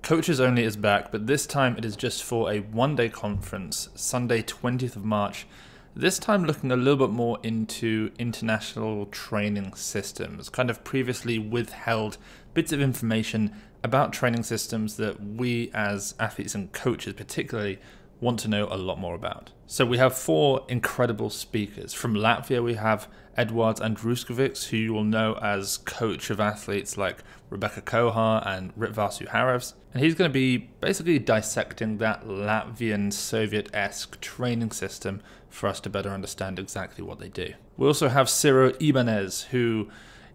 Coaches Only is back, but this time it is just for a one-day conference, Sunday 20th of March. This time looking a little bit more into international training systems, kind of previously withheld bits of information about training systems that we as athletes and coaches particularly want to know a lot more about. So we have four incredible speakers. From Latvia, we have Edvards Andruskovics, who you will know as coach of athletes like Rebecca Kohar and Ritvasu Harevs. And he's going to be basically dissecting that Latvian Soviet-esque training system for us to better understand exactly what they do. We also have Ciro Ibanez, who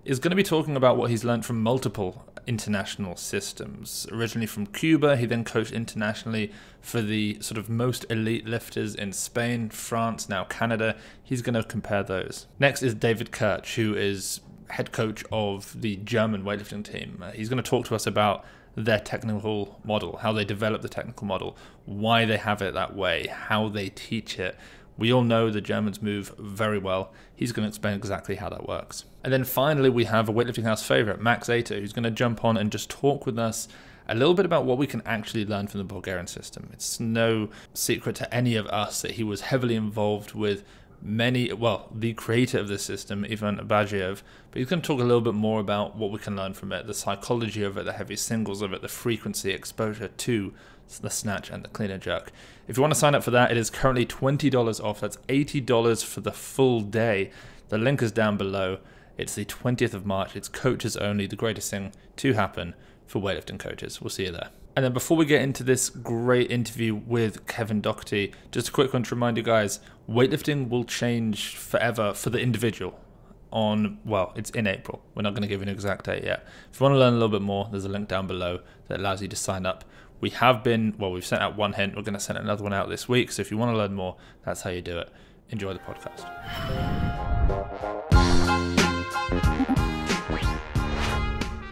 is going to be talking about what he's learned from multiple international systems. Originally from Cuba, he then coached internationally for the sort of most elite lifters in Spain, France, now Canada. He's going to compare those. Next is David Kirch, who is head coach of the German weightlifting team. He's going to talk to us about their technical model, how they develop the technical model, why they have it that way, how they teach it. We all know the Germans move very well. He's going to explain exactly how that works. And then finally, we have a Weightlifting House favorite, Max Ater, who's going to jump on and just talk with us a little bit about what we can actually learn from the Bulgarian system. It's no secret to any of us that he was heavily involved with the creator of the system, Ivan Abagiev, but he's going to talk a little bit more about what we can learn from it, the psychology of it, the heavy singles of it, the frequency, exposure to the snatch and the clean and jerk. If you want to sign up for that, it is currently $20 off. That's $80 for the full day. The link is down below. It's the 20th of March. It's coaches only, the greatest thing to happen for weightlifting coaches. We'll see you there. And then before we get into this great interview with Kevin Doherty, just a quick one to remind you guys, weightlifting will change forever for the individual it's in April. We're not going to give you an exact date yet. If you want to learn a little bit more, there's a link down below that allows you to sign up. We've sent out one hint. We're going to send another one out this week. So if you want to learn more, that's how you do it. Enjoy the podcast.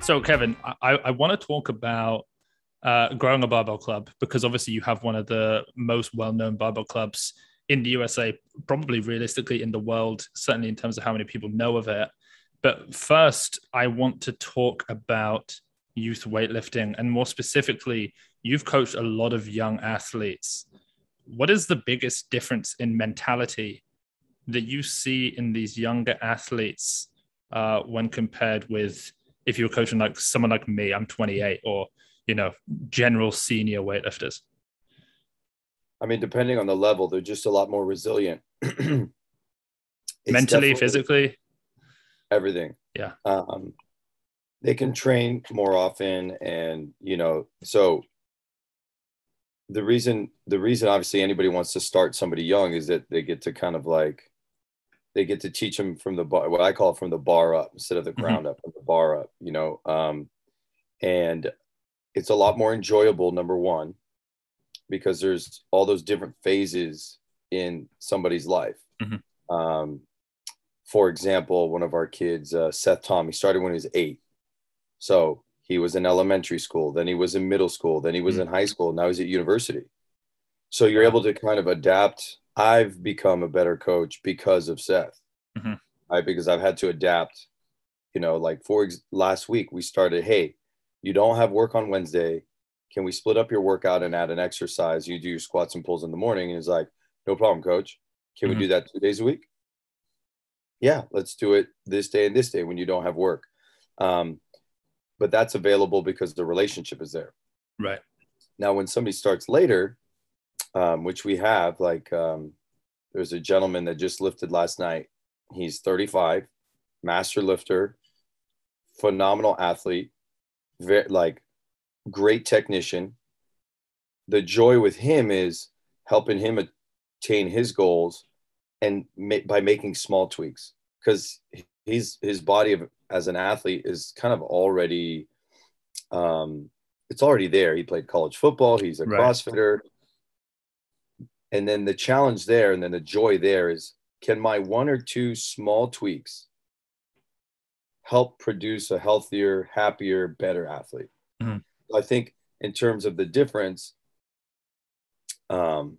So Kevin, I want to talk about growing a barbell club, because obviously you have one of the most well-known barbell clubs in the USA, probably realistically in the world, certainly in terms of how many people know of it. But first, I want to talk about youth weightlifting, and more specifically, you've coached a lot of young athletes. What is the biggest difference in mentality that you see in these younger athletes when compared with if you were coaching like someone like me, I'm 28, or, general senior weightlifters? I mean, depending on the level, they're just a lot more resilient. Mentally, physically? Everything. Yeah. They can train more often, and, so the reason obviously anybody wants to start somebody young is that they get to they get to teach them from the bar, what I call from the bar up instead of the ground up, from the bar up, and it's a lot more enjoyable, number one, because there's all those different phases in somebody's life. For example, one of our kids, Seth Tom, he started when he was 8. So he was in elementary school, then he was in middle school, then he was in high school, now he's at university. So you're able to kind of adapt. I've become a better coach because of Seth, because I've had to adapt, last week we started, hey, you don't have work on Wednesday. Can we split up your workout and add an exercise? You do your squats and pulls in the morning. And he's like, no problem, coach. Can we do that 2 days a week? Yeah, let's do it this day and this day when you don't have work. But that's available because the relationship is there. Right. Now, when somebody starts later, which we have, there's a gentleman that just lifted last night. He's 35, master lifter, phenomenal athlete, great technician. The joy with him is helping him attain his goals and by making small tweaks, because his body as an athlete is kind of already it's already there. He played college football. He's a CrossFitter. And then the challenge there, and then the joy there is, can my 1 or 2 small tweaks help produce a healthier, happier, better athlete? I think in terms of the difference, the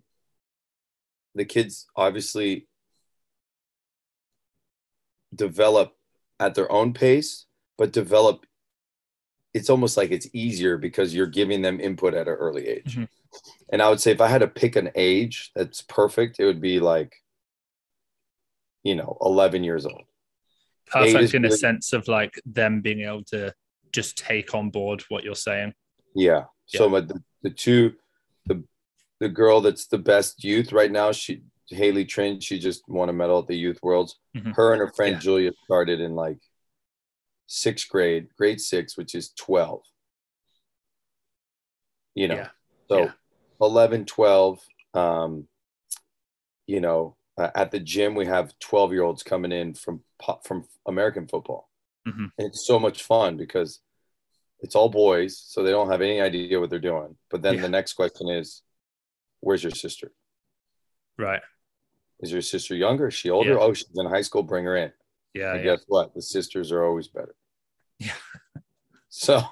kids obviously develop at their own pace, but develop it's almost like it's easier because you're giving them input at an early age. Mm-hmm. And I would say if I had to pick an age that's perfect, it would be like, 11 years old. Perfect in a sense of like them being able to just take on board what you're saying. Yeah. So the girl that's the best youth right now, Haley Trin, she just won a medal at the Youth Worlds. Mm-hmm. Her and her friend Julia started in like grade 6, which is 12. So 11, 12. At the gym we have 12-year-olds coming in from American football. Mm-hmm. And it's so much fun because it's all boys, so they don't have any idea what they're doing. But then the next question is, where's your sister? Right. Is your sister younger? Is she older? Oh, she's in high school. Bring her in. Yeah. And guess what? The sisters are always better. Yeah. So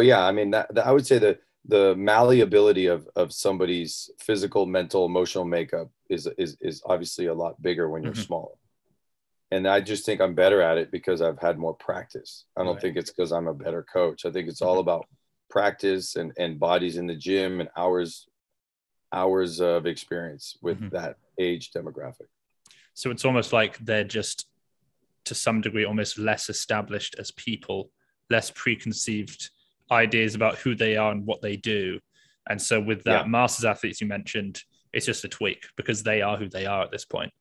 yeah, I mean, that I would say that the malleability of somebody's physical, mental, emotional makeup is obviously a lot bigger when you're smaller. And I just think I'm better at it because I've had more practice. I don't think it's because I'm a better coach. I think it's all about practice and bodies in the gym and hours of experience with that age demographic. So it's almost like they're just, to some degree, almost less established as people, less preconceived ideas about who they are and what they do. And so with that masters athletes you mentioned, it's just a tweak because they are who they are at this point.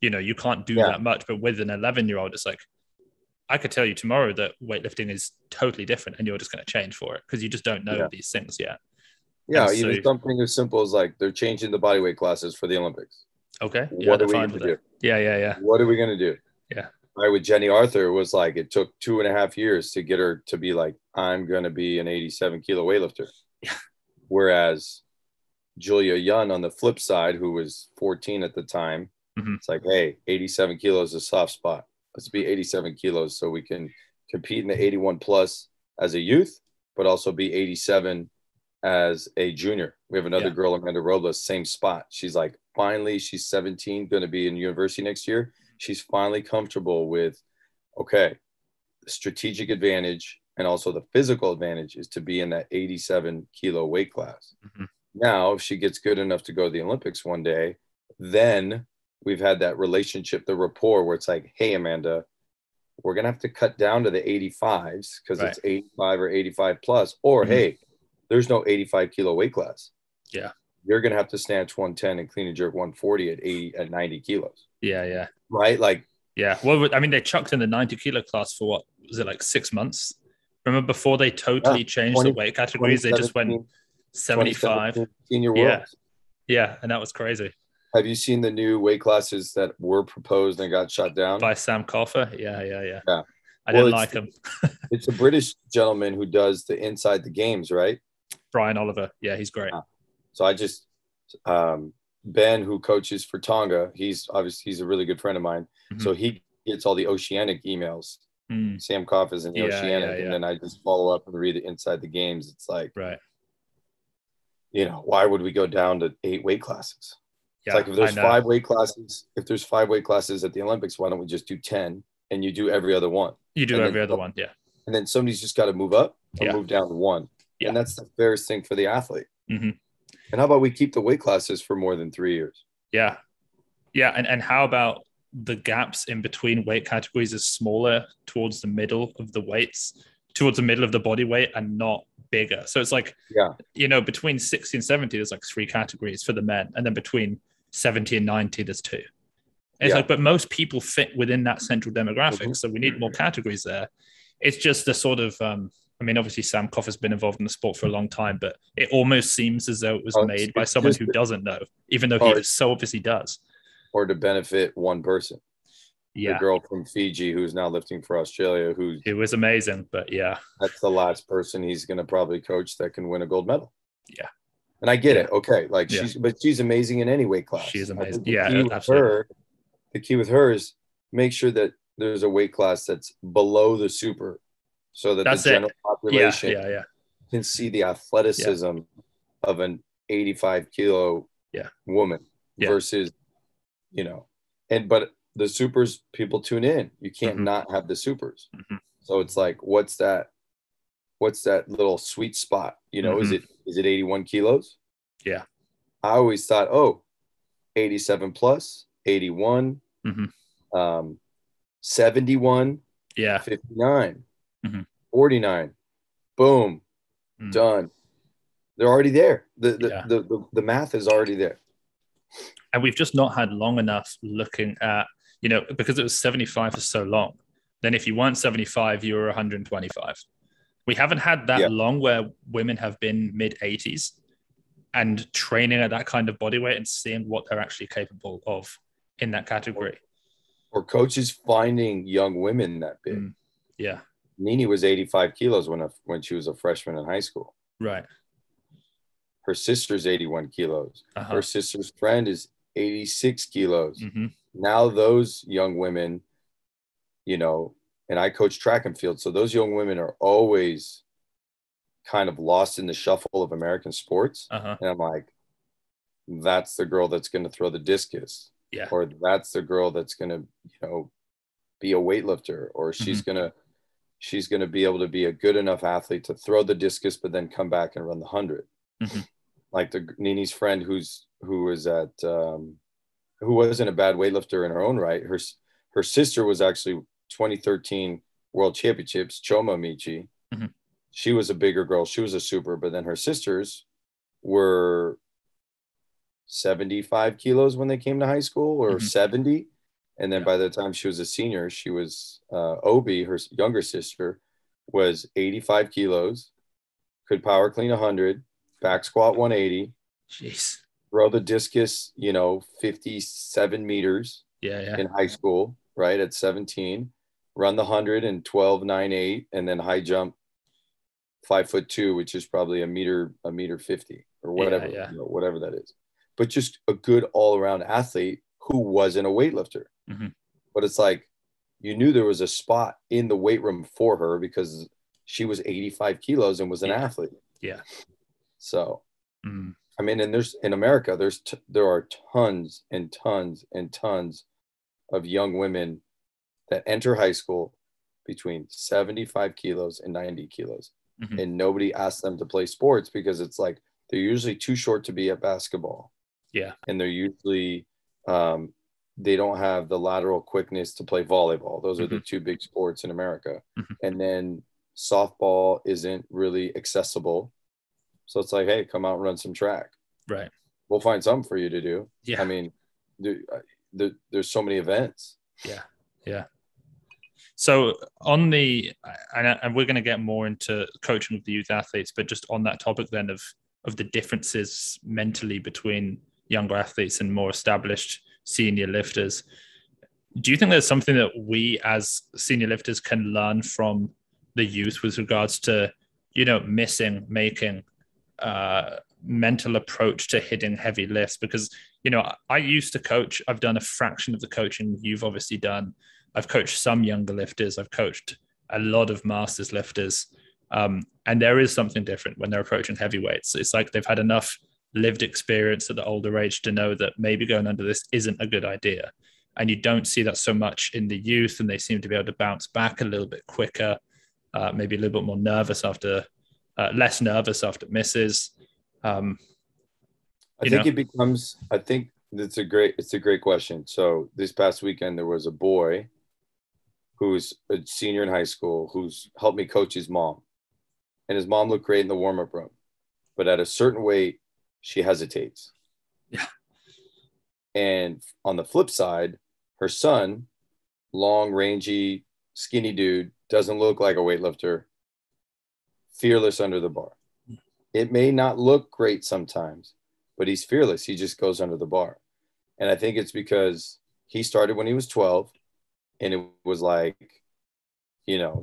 You can't do that much, but with an 11-year-old, it's like, I could tell you tomorrow that weightlifting is totally different and you're just going to change for it because you just don't know these things yet. Yeah, even something as simple as like they're changing the bodyweight classes for the Olympics. Okay. What are we going to do? Yeah. What are we going to do? Yeah. Right, with Jenny Arthur, it was like it took 2.5 years to get her to be like, I'm going to be an 87-kilo weightlifter. Yeah. Whereas Julia Young on the flip side, who was 14 at the time, it's like, hey, 87 kilos is a soft spot. Let's be 87 kilos so we can compete in the 81 plus as a youth, but also be 87 as a junior. We have another girl, Amanda Robles, same spot. She's like, finally, she's 17, going to be in university next year. She's finally comfortable with, okay, the strategic advantage and also the physical advantage is to be in that 87-kilo weight class. Now, if she gets good enough to go to the Olympics one day, then we've had that relationship, the rapport where it's like, hey, Amanda, we're going to have to cut down to the 85s because it's 85 or 85 plus, or hey, there's no 85-kilo weight class. Yeah. You're going to have to snatch 110 and clean and jerk 140 at 90 kilos. Yeah. Right? Like, yeah. Well, I mean, they chucked in the 90-kilo class for what was it, like 6 months? Remember before they totally changed the weight categories, they just went 75. Senior worlds. Yeah. And that was crazy. Have you seen the new weight classes that were proposed and got shot down? By Sam Coffer? Yeah. I didn't like him. It's a British gentleman who does the Inside the Games, right? Brian Oliver. Yeah, he's great. So I just, Ben, who coaches for Tonga, he's a really good friend of mine. So he gets all the Oceanic emails. Sam Coffer's in the Oceanic. And then I just follow up and read the Inside the Games. It's like, why would we go down to 8 weight classes? It's like if there's 5 weight classes, at the Olympics, why don't we just do 10 and you do every other one? You do every other one, yeah. And then somebody's just got to move up or move down to 1. Yeah. And that's the fairest thing for the athlete. And how about we keep the weight classes for more than 3 years? Yeah. And how about the gaps in between weight categories is smaller towards the middle of the weights, towards the middle of the body weight and not bigger. So it's like, between 60 and 70, there's like 3 categories for the men. And then between 70 and 90, there's 2. And it's like, but most people fit within that central demographic. So we need more categories there. It's just the sort of, obviously Sam Coffer's been involved in the sport for a long time, but it almost seems as though it was made by someone who doesn't know, even though he so obviously does. Or to benefit one person. Yeah. The girl from Fiji who's now lifting for Australia, it was amazing, but that's the last person he's going to probably coach that can win a gold medal. Yeah. And I get it. Okay. Like she's amazing in any weight class. She's amazing. The key with her is make sure that there's a weight class that's below the super so that the general population can see the athleticism of an 85-kilo woman versus, but the supers, people tune in. You can't not have the supers. So it's like, what's that little sweet spot? You know, is it 81 kilos? Yeah. I always thought, 87 plus, 81, 71, Yeah. 59, 49. Boom. Done. They're already there. The math is already there. And we've just not had long enough looking at, because it was 75 for so long. Then if you weren't 75, you were 125. We haven't had that long where women have been mid 80s and training at that kind of body weight and seeing what they're actually capable of in that category. Or coaches finding young women that big. Yeah. Nini was 85 kilos when she was a freshman in high school. Right. Her sister's 81 kilos. Her sister's friend is 86 kilos. Now those young women, and I coach track and field. So those young women are always kind of lost in the shuffle of American sports. And I'm like, that's the girl that's going to throw the discus. Yeah. Or that's the girl that's going to, be a weightlifter, or she's going to be able to be a good enough athlete to throw the discus, but then come back and run the 100. Like Nini's friend who wasn't a bad weightlifter in her own right. Her sister was actually 2013 World Championships, Choma Michi. She was a bigger girl. She was a super, but then her sisters were 75 kilos when they came to high school, or 70. And then by the time she was a senior, she was Obi, her younger sister, was 85 kilos, could power clean 100, back squat 180. Jeez. Throw the discus, 57 meters in high school, right, at 17. Run the 100 and 12.98, and then high jump 5'2", which is probably a meter 50 or whatever, whatever that is. But just a good all-around athlete who wasn't a weightlifter. But it's like, you knew there was a spot in the weight room for her because she was 85 kilos and was an athlete. Yeah. So, I mean, and in America, there are tons and tons and tons of young women that enter high school between 75 kilos and 90 kilos. And nobody asks them to play sports because it's like, they're usually too short to be at basketball. Yeah. And they're usually, they don't have the lateral quickness to play volleyball. Those are the two big sports in America. And then softball isn't really accessible. So it's like, hey, come out and run some track. Right. We'll find something for you to do. Yeah. I mean, there's so many events. Yeah. Yeah. So and we're going to get more into coaching with the youth athletes, but just on that topic then of the differences mentally between younger athletes and more established senior lifters, do you think there's something that we as senior lifters can learn from the youth with regards to, making mental approach to hitting heavy lifts? Because, I used to coach. I've done a fraction of the coaching you've obviously done. I've coached some younger lifters. I've coached a lot of masters lifters. And there is something different when they're approaching heavyweights. It's like they've had enough lived experience at the older age to know that maybe going under this isn't a good idea. And you don't see that so much in the youth, and they seem to be able to bounce back a little bit quicker, maybe a little bit more nervous less nervous after misses. I think it's a great question. So this past weekend, there was a boy who's a senior in high school who's helped me coach his mom, and his mom looked great in the warm-up room, but at a certain weight, she hesitates. Yeah. And on the flip side, her son, long, rangy, skinny dude, doesn't look like a weightlifter, fearless under the bar. It may not look great sometimes, but he's fearless. He just goes under the bar. And I think it's because he started when he was 12, and it was like,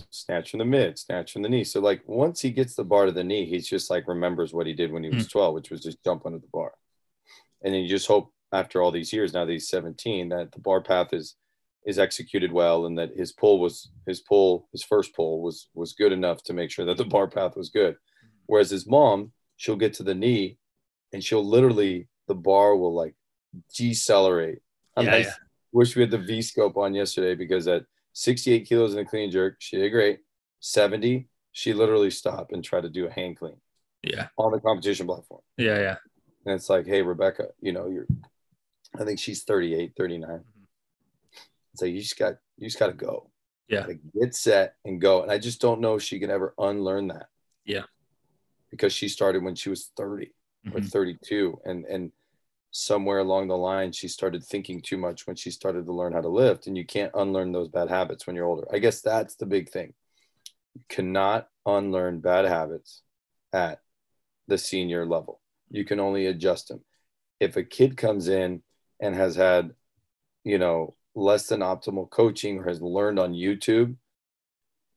snatch from the mid, snatch from the knee. So like once he gets the bar to the knee, he's just like remembers what he did when he was 12, which was just jump under the bar. And then you just hope after all these years, now that he's 17, that the bar path is executed well, and that his first pull was good enough to make sure that the bar path was good. Whereas his mom, she'll get to the knee and she'll literally, the bar will like decelerate. I wish we had the V scope on yesterday, because at 68 kilos in a clean jerk, she did great. 70, she literally stopped and tried to do a hang clean on the competition platform. Yeah. And it's like, hey, Rebecca, I think she's 38, 39. Mm-hmm. It's like, you just got to go. Yeah. Like, get set and go. And I just don't know if she can ever unlearn that. Yeah. Because she started when she was 30 or 32. And somewhere along the line, she started thinking too much when she started to learn how to lift. And you can't unlearn those bad habits when you're older. I guess that's the big thing. You cannot unlearn bad habits at the senior level. You can only adjust them. If a kid comes in and has had, less than optimal coaching or has learned on YouTube,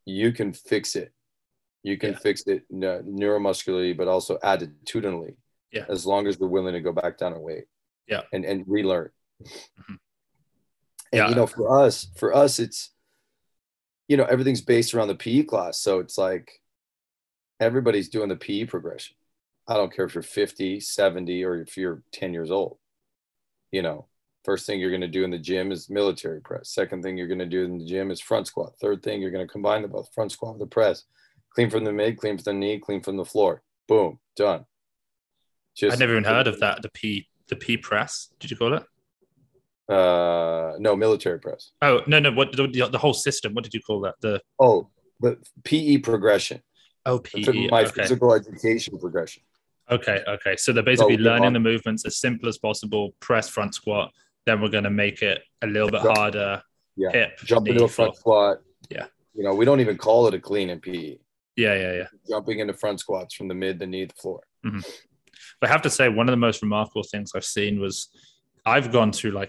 you can fix it. You can fix it neuromuscularly, but also attitudinally, as long as they're willing to go back down and weight and relearn. Mm-hmm. And, for us, it's, everything's based around the PE class. So it's like everybody's doing the PE progression. I don't care if you're 50, 70, or if you're 10 years old. First thing you're going to do in the gym is military press. Second thing you're going to do in the gym is front squat. Third thing, you're going to combine the both front squat with the press. Clean from the mid, clean from the knee, clean from the floor. Boom, done. I'd never even heard of that. The P press. Did you call it? No, military press. Oh, no. What the whole system? What did you call that? The PE progression. Oh, PE. My physical education progression. Okay. So they're basically learning the movements as simple as possible. Press, front squat. Then we're going to make it a little bit harder. Yeah. Hip, jump into a front squat. Yeah. We don't even call it a clean in PE. Yeah. Jumping into front squats from the mid, the knee, the floor. Mm-hmm. But I have to say, one of the most remarkable things I've seen was I've gone through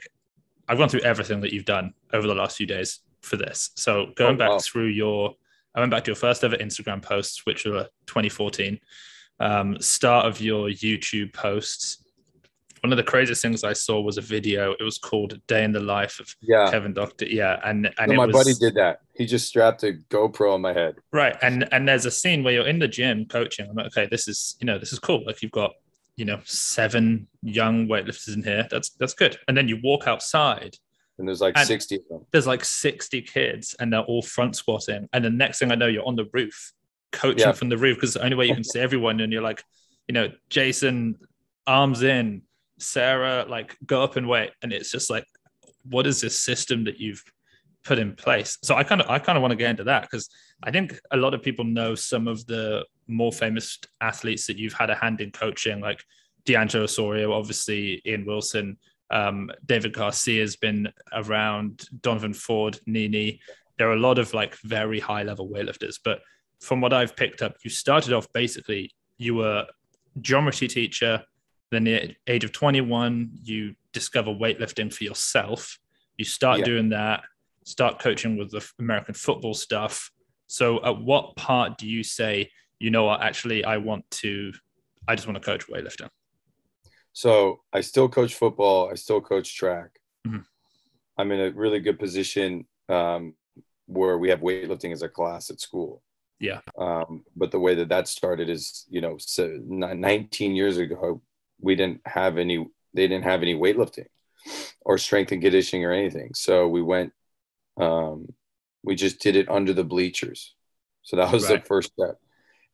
everything that you've done over the last few days for this. So going back through I went back to your first ever Instagram posts, which were 2014. Start of your YouTube posts. One of the craziest things I saw was a video. It was called "Day in the Life of Kevin Doherty." Yeah, and my buddy did that. He just strapped a GoPro on my head. Right, and there's a scene where you're in the gym coaching. I'm like, okay, this is cool. Like you've got 7 young weightlifters in here. That's good. And then you walk outside, and there's like 60 of them. There's like 60 kids, and they're all front squatting. And the next thing I know, you're on the roof coaching from the roof, because it's the only way you can see everyone. And you're like, Jason, arms in, Sarah, like go up and weight. And it's just like, what is this system that you've put in place? So I kind of want to get into that, because I think a lot of people know some of the more famous athletes that you've had a hand in coaching, like D'Angelo Osorio, obviously Ian Wilson, David Garcia has been around, Donovan Ford, Nini. There are a lot of like very high level weightlifters, but from what I've picked up, you started off basically, you were a geometry teacher. Then at the age of 21, you discover weightlifting for yourself. You start doing that, start coaching with the American football stuff. So at what part do you say, actually, I just want to coach weightlifting? So I still coach football. I still coach track. Mm-hmm. I'm in a really good position where we have weightlifting as a class at school. Yeah. But the way that started is, 19 years ago, they didn't have any weightlifting or strength and conditioning or anything. So we went, we just did it under the bleachers. So that was the first step.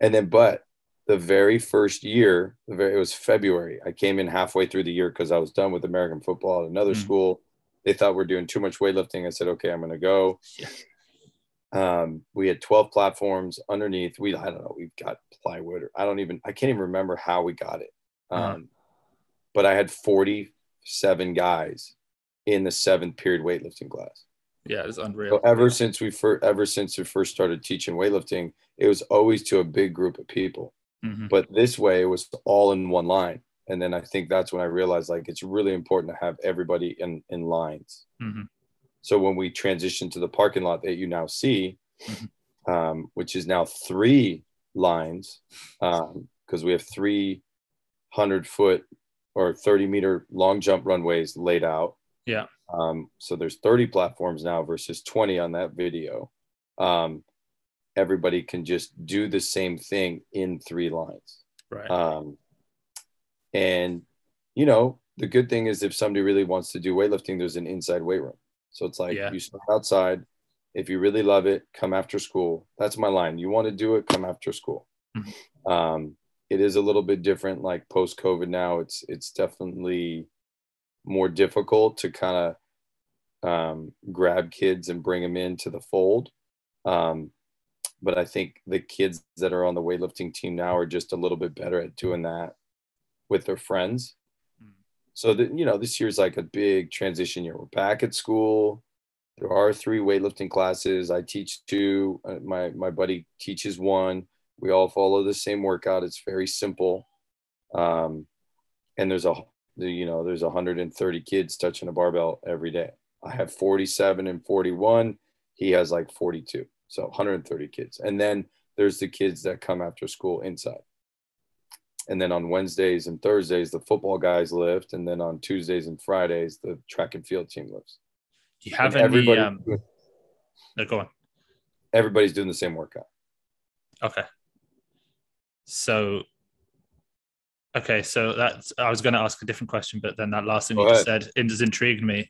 And then, but the very first year, it was February. I came in halfway through the year because I was done with American football at another school. They thought we're doing too much weightlifting. I said, okay, I'm going to go. Yeah. We had 12 platforms underneath. I don't know, we've got plywood. I can't even remember how we got it. But I had 47 guys in the 7th period weightlifting class. Yeah, it's unreal. So ever since we first started teaching weightlifting, it was always to a big group of people. Mm-hmm. But this way, it was all in one line. And then I think that's when I realized, like, it's really important to have everybody in lines. Mm-hmm. So when we transitioned to the parking lot that you now see, which is now 3 lines, because we have 300-foot or 30-meter long jump runways laid out. Yeah. So there's 30 platforms now versus 20 on that video. Everybody can just do the same thing in 3 lines. Right. And, the good thing is if somebody really wants to do weightlifting, there's an inside weight room. So it's like you start outside, If you really love it, come after school. That's my line. You want to do it, come after school. It is a little bit different, like post-COVID now. It's definitely more difficult to kind of grab kids and bring them into the fold. But I think the kids that are on the weightlifting team now are just a little bit better at doing that with their friends. So that, you know, this year's like a big transition year. We're back at school. There are 3 weightlifting classes. I teach 2. My buddy teaches 1. We all follow the same workout. It's very simple. And there's 130 kids touching a barbell every day. I have 47 and 41. He has like 42. So 130 kids. And then there's the kids that come after school inside. And then on Wednesdays and Thursdays, the football guys lift. And then on Tuesdays and Fridays, the track and field team lifts. Do you have and any? No, go on. Everybody's doing the same workout. Okay. So that's, I was going to ask a different question, but then that last thing you just said, it just intrigued me.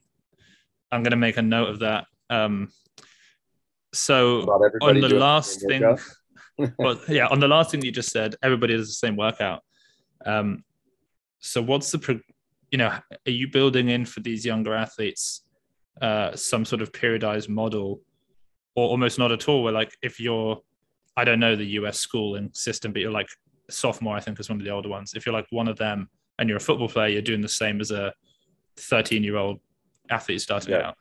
I'm going to make a note of that. So on the last thing, on the last thing you just said, everybody does the same workout. So what's the, are you building in for these younger athletes some sort of periodized model, or almost not at all, where like if you're, I don't know the US schooling system, but you're like a sophomore, I think is one of the older ones. If you're like one of them and you're a football player, you're doing the same as a 13-year-old athlete starting out.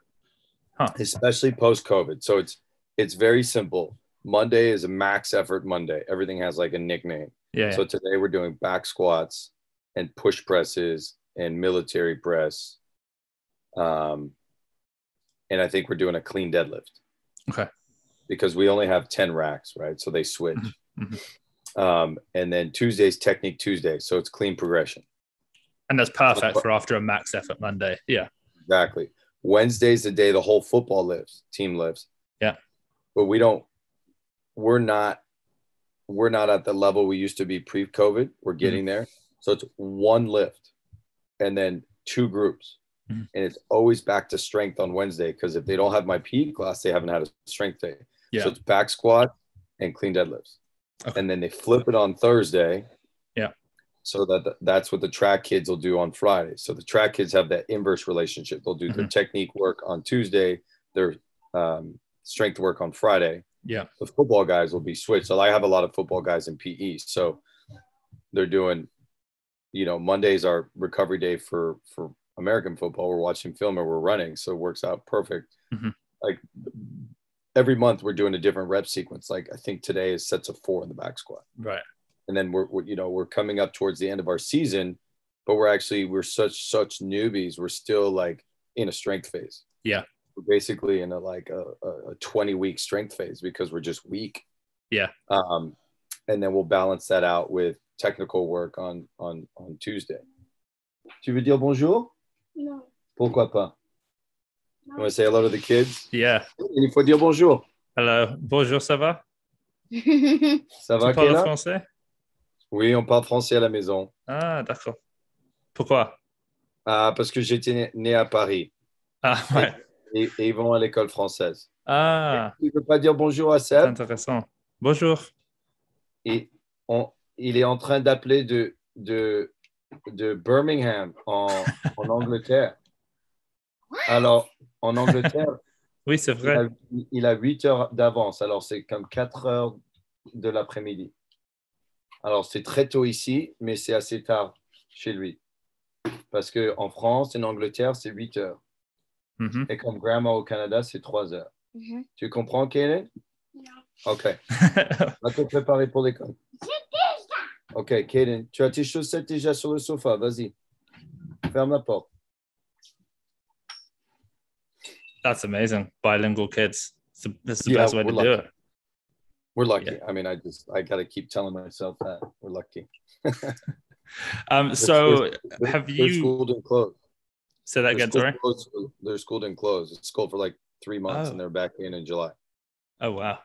Especially post-COVID. So it's very simple. Monday is a max effort Monday. Everything has like a nickname. So today we're doing back squats and push presses and military press. And I think we're doing a clean deadlift. Okay. Because we only have 10 racks, right? So they switch. And then Tuesday's technique Tuesday. So it's clean progression. And that's perfect for after a max effort Monday. Yeah. Exactly. Wednesday's the day the whole football team lifts. Yeah. But we're not at the level we used to be pre-COVID. We're getting there. So it's 1 lift and then 2 groups. And it's always back to strength on Wednesday, because if they don't have my PE class, they haven't had a strength day. So it's back squat and clean deadlifts. Okay. And then they flip it on Thursday. Yeah. So that's what the track kids will do on Friday. So the track kids have that inverse relationship. They'll do their technique work on Tuesday, their strength work on Friday. Yeah. The football guys will be switched. So I have a lot of football guys in PE. So they're doing, Monday's our recovery day for American football. We're watching film or we're running. So it works out perfect. Like every month we're doing a different rep sequence. Like I think today is sets of 4 in the back squat. Right. And then we're coming up towards the end of our season, but we're such newbies. We're still like in a strength phase. Yeah. We're basically in a 20-week strength phase because we're just weak. Yeah. And then we'll balance that out with technical work on Tuesday. Tu veux dire bonjour? No. Pourquoi pas? No. You want to say hello to the kids? Yeah. Il faut dire bonjour. Hello. Bonjour, ça va? Ça va, tu parles français? Oui, on parle français à la maison. Ah, d'accord. Pourquoi? Parce que j'étais né à Paris. Ah, ouais. Et ils vont à l'école française. Ah. Il ne veut pas dire bonjour à Seb. C'est intéressant. Bonjour. Et il est en train d'appeler de Birmingham en Angleterre. Alors, en Angleterre, oui, c'est vrai. Il a 8 heures d'avance. Alors, c'est comme 4 heures de l'après-midi. Alors, c'est très tôt ici, mais c'est assez tard chez lui. Parce qu'en France, en Angleterre, c'est 8 heures. Et comme grandma au Canada, c'est 3 heures. Tu comprends, Kaden? Non. OK. Va te préparer pour l'école. OK, Kaden, tu as tes chaussettes déjà sur le sofa. Vas-y. Ferme la porte. That's amazing. Bilingual kids. That's the best way to do it. We're lucky. Yeah. I mean, I got to keep telling myself that we're lucky. So have you... Their school didn't close. Say that again, sorry? Their school didn't close. It's school for like 3 months and they're back in July. Oh, wow.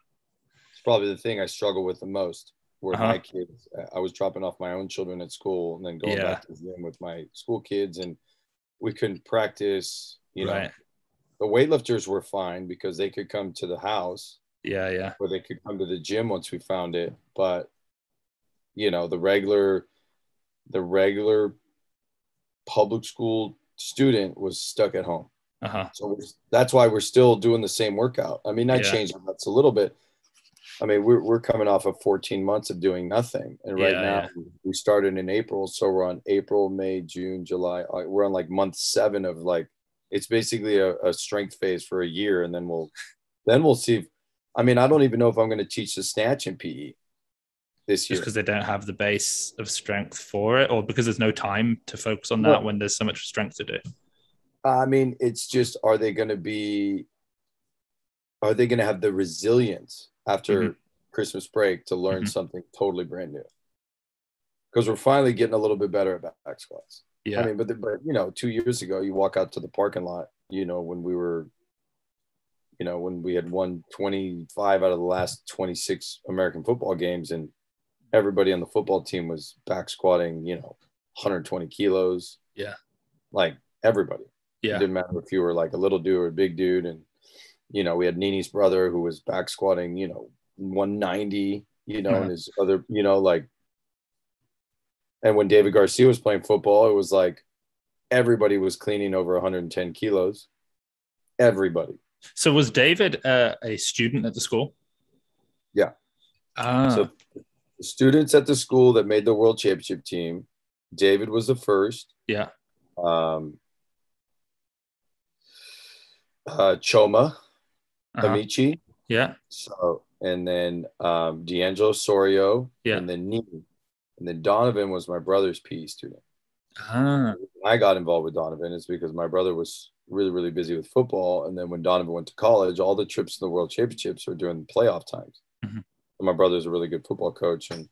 It's probably the thing I struggle with the most. Where my kids, I was dropping off my own children at school and then going back to the gym with my school kids, and we couldn't practice, you know. the weightlifters were fine because they could come to the house. Yeah. Or they could come to the gym once we found it. But, you know, the regular public school student was stuck at home. So that's why we're still doing the same workout. I mean, I changed that's a little bit. I mean, we're coming off of 14 months of doing nothing. And right now we started in April. So we're on April, May, June, July. We're on like month 7 of like, it's basically a strength phase for a year. And then we'll see. I mean, I don't even know if I'm going to teach the snatch in PE this year. Just because they don't have the base of strength for it, or because there's no time to focus on that when there's so much strength to do? I mean, it's just, are they going to have the resilience after Christmas break to learn something totally brand new? Because we're finally getting a little bit better at back squats. Yeah. I mean, but you know, 2 years ago, you walk out to the parking lot, you know, when we had won 25 out of the last 26 American football games, and everybody on the football team was back squatting, you know, 120 kilos. Yeah. Like everybody. Yeah. It didn't matter if you were like a little dude or a big dude. And, you know, we had Nini's brother who was back squatting, you know, 190, you know, and his other, you know, like, and when David Garcia was playing football, it was like everybody was cleaning over 110 kilos. Everybody. So was David a student at the school? Yeah. So the students at the school that made the world championship team, David was the first. Yeah. Choma, Amici. Yeah. So, and then D'Angelo Sorio. Yeah. And then Nini. And then Donovan was my brother's PE student. I got involved with Donovan is because my brother was really, really busy with football. And then when Donovan went to college, all the trips to the world championships were during the playoff times. So my brother's a really good football coach, and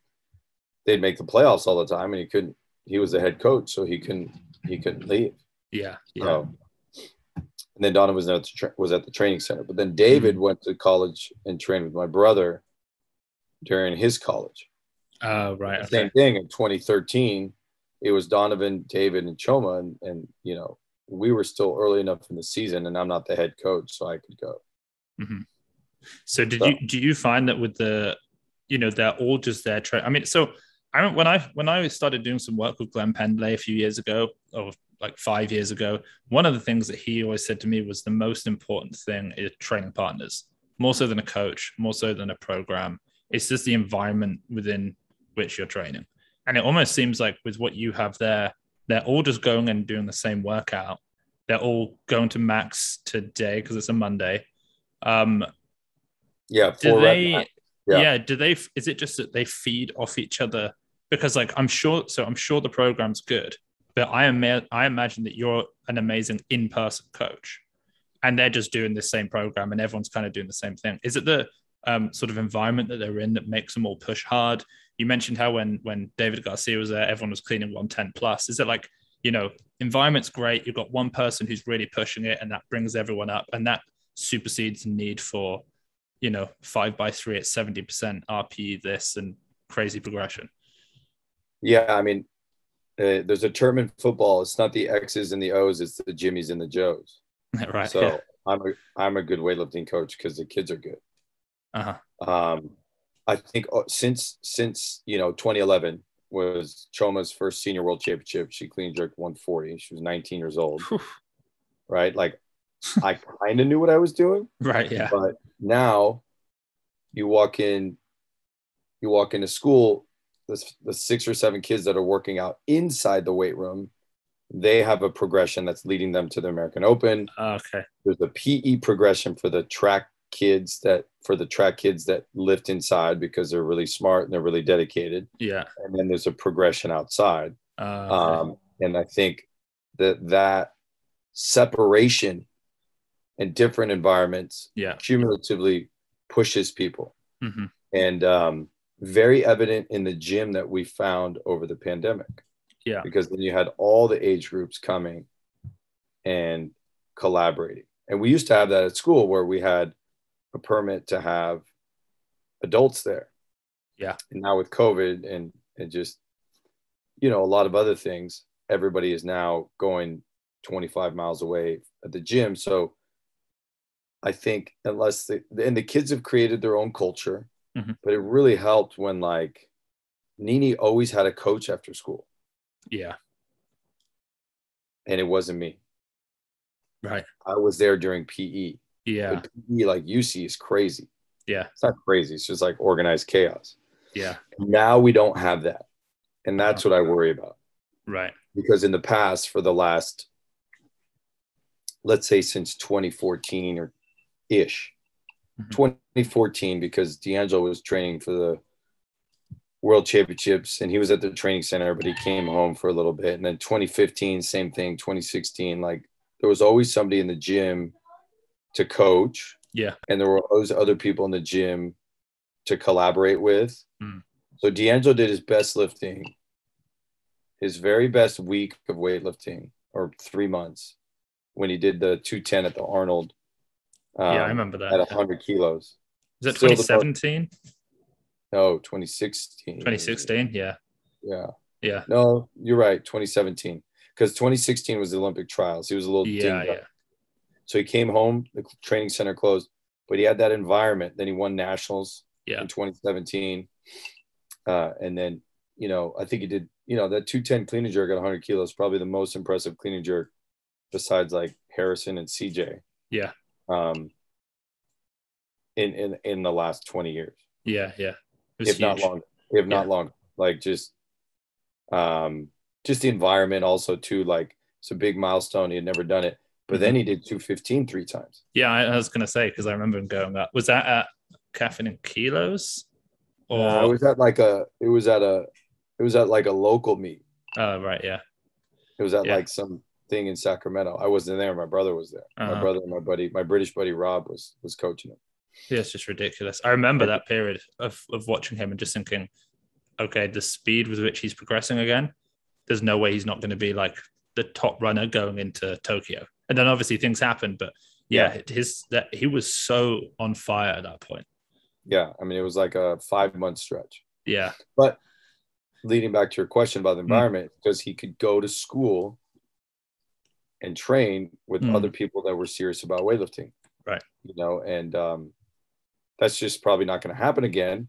they'd make the playoffs all the time, and he was the head coach, so he couldn't leave. Yeah. So, and then Donovan was at the training center, but then David went to college and trained with my brother during his college. Oh, right. Okay. Same thing in 2013. It was Donovan, David, and Choma, and you know, we were still early enough in the season, and I'm not the head coach, so I could go. So do you find that with the, you know, they're all just there? I mean, so I remember when I started doing some work with Glenn Pendlay a few years ago, or like 5 years ago, one of the things that he always said to me was the most important thing is training partners, more so than a coach, more so than a program. It's just the environment within which you're training. And it almost seems like with what you have there, they're all just going and doing the same workout. They're all going to max today because it's a Monday. Do they, is it just that they feed off each other? Because like, I'm sure the program's good, but I imagine that you're an amazing in-person coach and they're just doing the same program and everyone's kind of doing the same thing. Is it the sort of environment that they're in that makes them all push hard? You mentioned how when David Garcia was there, everyone was cleaning 110 plus. Is it like, you know, environment's great, you've got one person who's really pushing it and that brings everyone up, and that supersedes the need for, you know, 5x3 at 70% RPE this and crazy progression? Yeah, I mean, there's a term in football. It's not the X's and the O's, it's the Jimmies and the Joes. Right. So yeah. I'm a good weightlifting coach because the kids are good. I think since you know 2011 was Choma's first senior world championship. She clean jerked 140. She was 19 years old. Right, like I kind of knew what I was doing. Right. Yeah. But now you walk into school, the 6 or 7 kids that are working out inside the weight room, they have a progression that's leading them to the American Open. Okay. There's a PE progression for the track kids that lift inside because they're really smart and they're really dedicated. Yeah. And then there's a progression outside. Okay. And I think that separation in different environments cumulatively pushes people. And very evident in the gym that we found over the pandemic. Yeah. Because then you had all the age groups coming and collaborating. And we used to have that at school where we had a permit to have adults there. Yeah. And now with COVID and just, you know, a lot of other things, everybody is now going 25 miles away at the gym. So I think unless and the kids have created their own culture, Mm-hmm. but it really helped when like Nini always had a coach after school. Yeah. And it wasn't me. Right. I was there during PE. Yeah. But PE, like you see, is crazy. Yeah. It's not crazy. It's just like organized chaos. Yeah. Now we don't have that. And that's what I worry about. Right. Because in the past, for the last, let's say since 2014 or ish, 2014, because D'Angelo was training for the World Championships and he was at the training center, but he came home for a little bit. And then 2015, same thing. 2016, like there was always somebody in the gym to coach. Yeah. And there were always other people in the gym to collaborate with. So D'Angelo did his best lifting, his very best week of weightlifting, or 3 months, when he did the 210 at the Arnold. Yeah, I remember that. At 100 kilos. Was it 2017? No, 2016. 2016, yeah. Yeah. Yeah. No, you're right, 2017. Because 2016 was the Olympic trials. He was a little dinged up. So he came home, the training center closed, but he had that environment. Then he won nationals in 2017. And then, you know, I think he did, you know, that 210 clean and jerk at 100 kilos, probably the most impressive clean and jerk besides like Harrison and CJ. Yeah. In the last 20 years. Yeah. Yeah. If not longer. If not longer. Like just the environment also too, like it's a big milestone. He had never done it. But then he did 215 3 times. Yeah, I was gonna say, because I remember him going up. Was that at Caffeine and Kilos? Or it was at like a local meet. Oh, right, yeah. It was at like some thing in Sacramento. I wasn't there. My brother was there. My brother and my British buddy Rob was coaching him. Yeah, it's just ridiculous. I remember that period of watching him and just thinking, okay, the speed with which he's progressing again, there's no way he's not going to be like the top runner going into Tokyo. And then obviously things happened, but he was so on fire at that point. Yeah, I mean, it was like a 5-month stretch. Yeah. But leading back to your question about the environment, because he could go to school and train with other people that were serious about weightlifting. Right. You know, and that's just probably not going to happen again.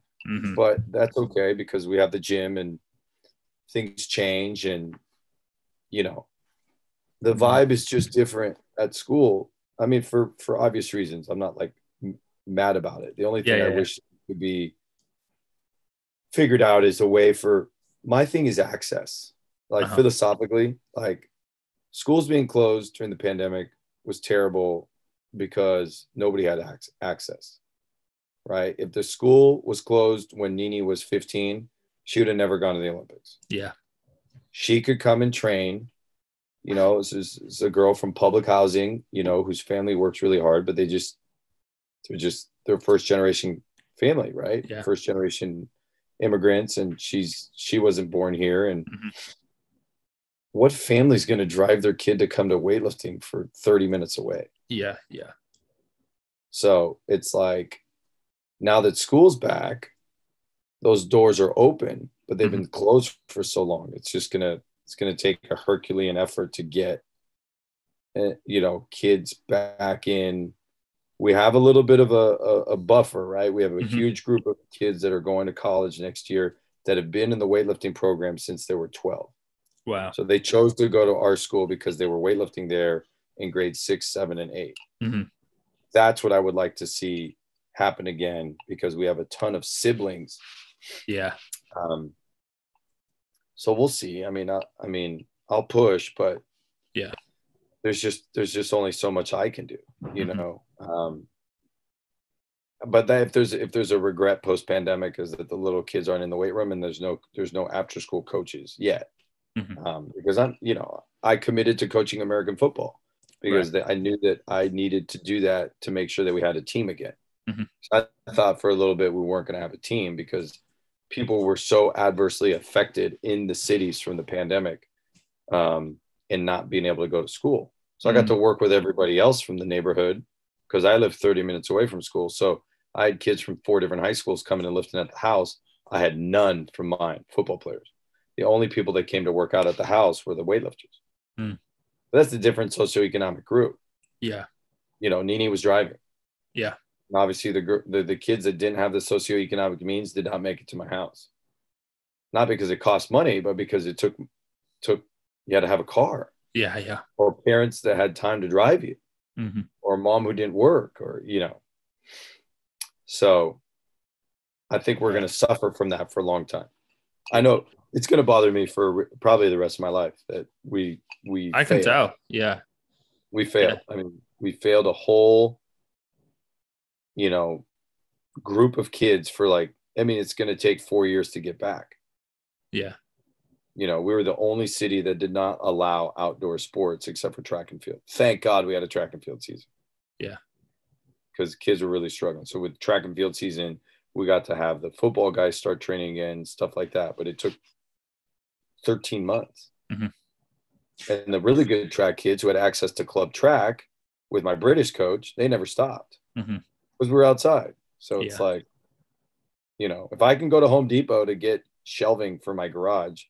But that's okay because we have the gym and things change, and you know, the vibe is just different at school. I mean, for obvious reasons. I'm not like mad about it. The only thing I wish could be figured out is a way for, my thing is access. Like philosophically, like schools being closed during the pandemic was terrible because nobody had access, right? If the school was closed when Nini was 15, she would have never gone to the Olympics. Yeah. She could come and train. You know, this is a girl from public housing, you know, whose family works really hard, but they're just their first generation family, right? Yeah. First generation immigrants, and she wasn't born here. And what family's going to drive their kid to come to weightlifting for 30 minutes away? Yeah, yeah. So it's like, now that school's back, those doors are open, but they've been closed for so long. It's just gonna take a Herculean effort to get, you know, kids back in. We have a little bit of a buffer, right? We have a huge group of kids that are going to college next year that have been in the weightlifting program since they were 12. Wow. So they chose to go to our school because they were weightlifting there in grades 6, 7, and 8. That's what I would like to see happen again, because we have a ton of siblings. Yeah. So we'll see. I mean, I'll push, but yeah, there's just only so much I can do, you know. But that if there's a regret post pandemic is that the little kids aren't in the weight room and there's no after school coaches yet. Because I committed to coaching American football because I knew that I needed to do that to make sure that we had a team again. So I thought for a little bit we weren't going to have a team because people were so adversely affected in the cities from the pandemic, and not being able to go to school. So I got to work with everybody else from the neighborhood because I lived 30 minutes away from school. So I had kids from 4 different high schools coming and lifting at the house. I had none from mine, football players. The only people that came to work out at the house were the weightlifters. But that's the different socioeconomic group. Yeah. You know, Nini was driving. Yeah. And obviously, the kids that didn't have the socioeconomic means did not make it to my house. Not because it cost money, but because it took you had to have a car, Yeah. Yeah. or parents that had time to drive you, Mm-hmm. or a mom who didn't work, or So I think we're going to suffer from that for a long time. I know it's going to bother me for probably the rest of my life that we I can tell. Yeah. We failed. I mean, we failed a whole, group of kids for it's going to take 4 years to get back. Yeah. We were the only city that did not allow outdoor sports except for track and field. Thank God we had a track and field season. Yeah. Because kids were really struggling. So with track and field season, we got to have the football guys start training again, stuff like that. But it took 13 months. Mm-hmm. And the really good track kids who had access to club track with my British coach, they never stopped because we were outside. So it's like, if I can go to Home Depot to get shelving for my garage,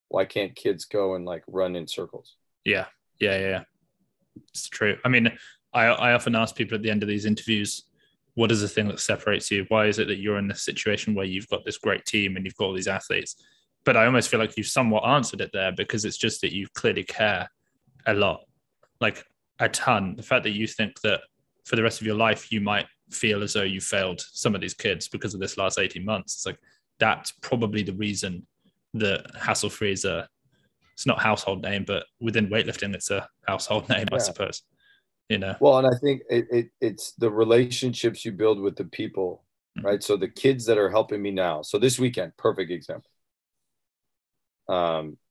why can't kids go and run in circles? Yeah. It's true. I mean, I often ask people at the end of these interviews, what is the thing that separates you? Why is it that you're in this situation where you've got this great team and you've got all these athletes? But I almost feel like you've somewhat answered it there, because it's just that you clearly care a lot, like a ton. The fact that you think that for the rest of your life, you might feel as though you failed some of these kids because of this last 18 months. It's like, that's probably the reason that Hassle Free is it's not a household name, but within weightlifting, it's a household name, I suppose. Well, and I think it's the relationships you build with the people, right? So the kids that are helping me now. So this weekend, perfect example.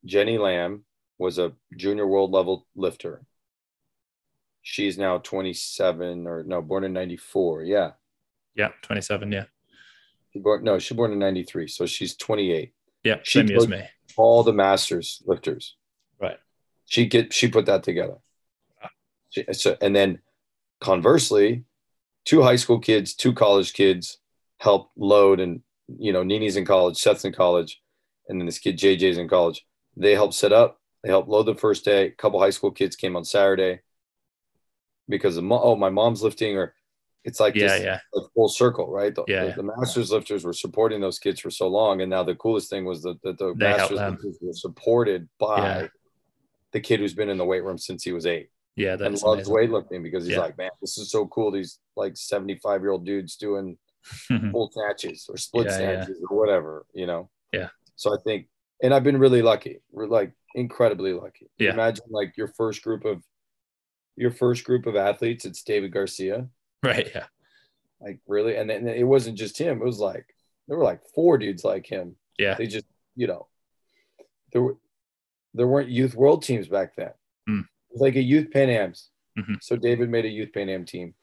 Jenny Lamb was a junior world level lifter. She's now 27 born in 94. Yeah. Yeah. 27. Yeah. She's born in 93. So she's 28. Yeah. Same as me. All the masters lifters. Right. She put that together. And then conversely, 2 high school kids, 2 college kids help load, and Nini's in college, Seth's in college, and then this kid JJ's in college. They help set up, they help load the first day. A couple high school kids came on Saturday because my mom's lifting, or it's like this full circle, right? The masters lifters were supporting those kids for so long, and now the coolest thing was that the masters lifters were supported by the kid who's been in the weight room since he was 8. Yeah, that's and loves weightlifting because he's like, man, this is so cool. These 75-year-old dudes doing full snatches or split snatches or whatever, Yeah. So I think, and I've been really lucky. We're incredibly lucky. Yeah. Imagine your first group of athletes. It's David Garcia. Right. Yeah. Really, and then it wasn't just him. It was there were 4 dudes like him. Yeah. They just there weren't youth world teams back then. It was a youth Pan Ams. So David made a youth Pan Am team.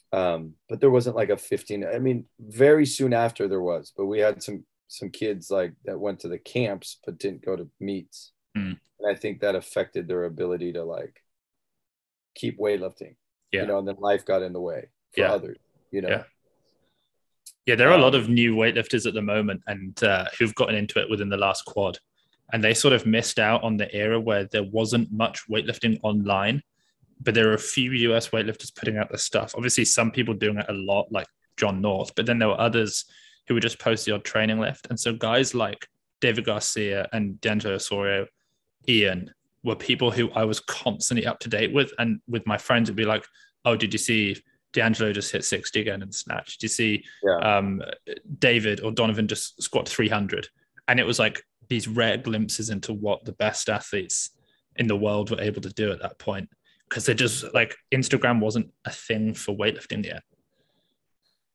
But there wasn't a 15. I mean, very soon after there was, but we had some kids that went to the camps but didn't go to meets. And I think that affected their ability to keep weightlifting. Yeah. And then life got in the way for others. Yeah. Yeah, there are a lot of new weightlifters at the moment, and who've gotten into it within the last quad. And they sort of missed out on the era where there wasn't much weightlifting online, but there are a few US weightlifters putting out their stuff. Obviously, some people doing it a lot, like John North, but then there were others who would just post the odd training lift. And so guys like David Garcia and D'Angelo Osorio, Ian, were people who I was constantly up to date with. And with my friends, it'd be like, oh, did you see D'Angelo just hit 60 again in snatch? Did you see David or Donovan just squat 300? And it was these rare glimpses into what the best athletes in the world were able to do at that point, because they just Instagram wasn't a thing for weightlifting yet.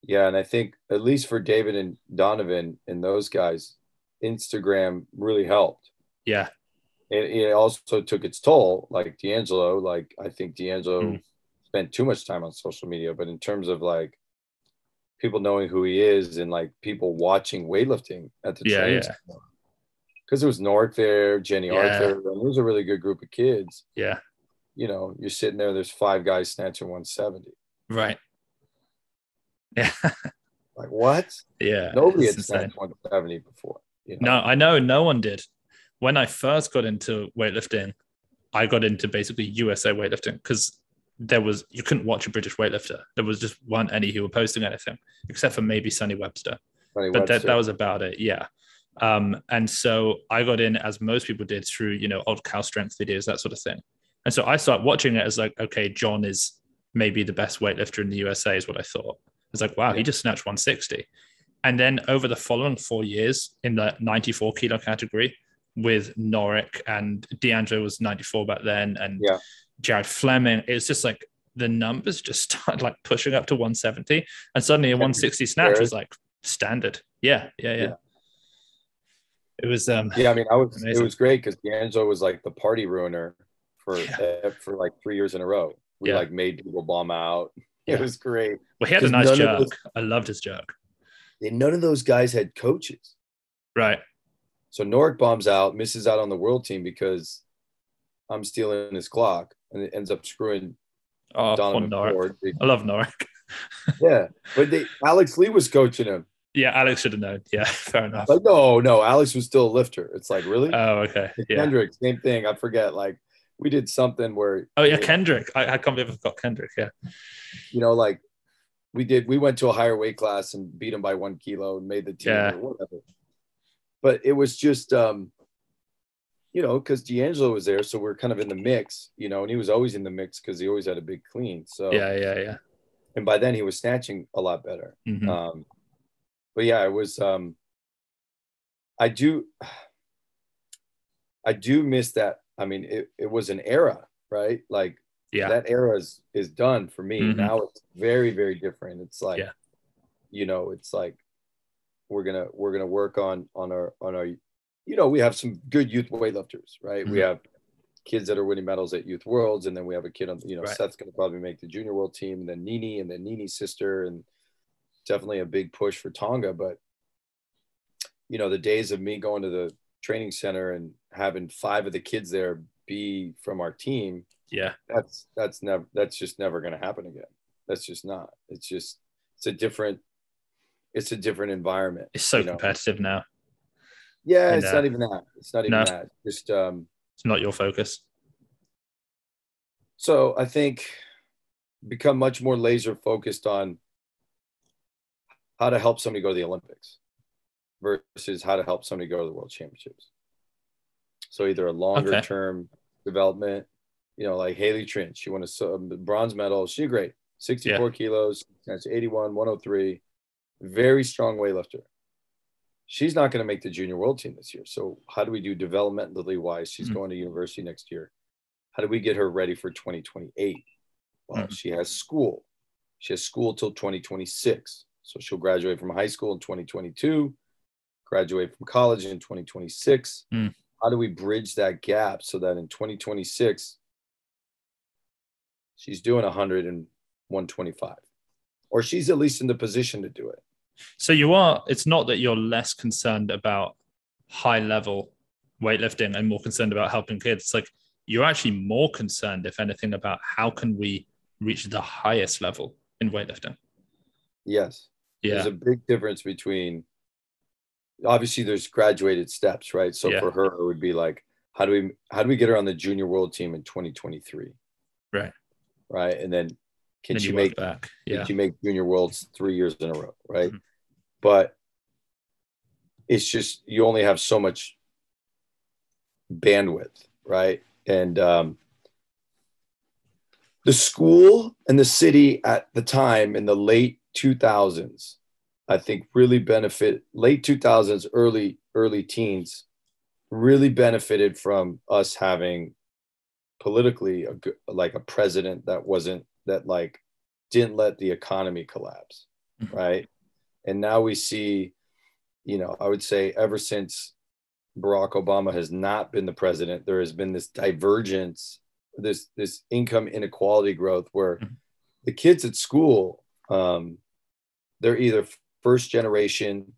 Yeah, and I think at least for David and Donovan and those guys, Instagram really helped. Yeah, it also took its toll. Like D'Angelo, I think D'Angelo spent too much time on social media, but in terms of people knowing who he is and people watching weightlifting at the training center. Because it was Nork there, Jenny Arthur, and it was a really good group of kids. Yeah. You're sitting there, there's 5 guys snatching 170. Right. Yeah. What? Yeah. Nobody had snatched 170 before. No, I know no one did. When I first got into weightlifting, I got into basically USA weightlifting because you couldn't watch a British weightlifter. There was just weren't any who were posting anything, except for maybe Sonny Webster. But that was about it. Yeah. And so I got in, as most people did, through, old cow strength videos, that sort of thing. And so I started watching it as like, okay, John is maybe the best weightlifter in the USA is what I thought. It's like, wow, he just snatched 160. And then over the following 4 years in the 94 kilo category with Norick, and D'Angelo was 94 back then, and Jared Fleming, it's just like the numbers just started like pushing up to 170, and suddenly a 160 snatch was like standard. Yeah. It was I mean, amazing. It was great because D'Angelo was like the party ruiner for like 3 years in a row. We like made people bomb out. It was great. Well, he had a nice jerk. I loved his jerk. None of those guys had coaches. Right. So Norick bombs out, misses out on the world team because I'm stealing his clock, and it ends up screwing Donovan Ford. I love Norick. Yeah, but Alex Lee was coaching him. Yeah, Alex should have known. Yeah, fair enough. Like, no, Alex was still a lifter. It's like, really? Oh, okay. Yeah. Kendrick, same thing. I forget. Like, we did something where. Oh yeah, Kendrick. I can't believe I forgot Kendrick. Yeah. Like we went to a higher weight class and beat him by 1 kilo and made the team or whatever. But it was just, because D'Angelo was there, so we're kind of in the mix, and he was always in the mix because he always had a big clean. So yeah. And by then he was snatching a lot better. Mm-hmm. But yeah, it was. I do miss that. I mean, it was an era, right? Like that era is done for me. Mm-hmm. Now it's very, very different. It's like, it's like we're gonna work on our. We have some good youth weightlifters, right? Mm-hmm. We have kids that are winning medals at Youth Worlds, and then we have a kid on. Seth's gonna probably make the junior world team, and then Nini's sister, and definitely a big push for Tonga. But the days of me going to the training center and having 5 of the kids there be from our team, that's just never going to happen again. That's just not. It's a different environment. It's so competitive now. Yeah, it's not even that. It's not even that. Just it's not your focus. So I think become much more laser focused on how to help somebody go to the Olympics versus how to help somebody go to the World Championships. So either a longer term development, like Haley Trinch, she won a bronze medal. She's great. 64 kilos, that's 81, 103, very strong weightlifter. She's not going to make the junior world team this year. So how do we do developmentally wise? She's going to university next year. How do we get her ready for 2028? Well, she has school. She has school till 2026. So she'll graduate from high school in 2022, graduate from college in 2026. How do we bridge that gap so that in 2026, she's doing 100 and 125, or she's at least in the position to do it? So it's not that you're less concerned about high level weightlifting and more concerned about helping kids. It's like you're actually more concerned, if anything, about how can we reach the highest level in weightlifting. Yes. Yeah. There's a big difference between, obviously there's graduated steps, right? So for her, it would be like, how do we get her on the junior world team in 2023? Right. Right. And then can she make junior worlds 3 years in a row? Right. Mm-hmm. But it's just, you only have so much bandwidth. Right. And the school and the city at the time in the late 2000s, I think really late 2000s, early teens really benefited from us having politically a president that didn't let the economy collapse. Mm-hmm. Right. And now we see, I would say ever since Barack Obama has not been the president, there has been this divergence, this income inequality growth where the kids at school, they're either first generation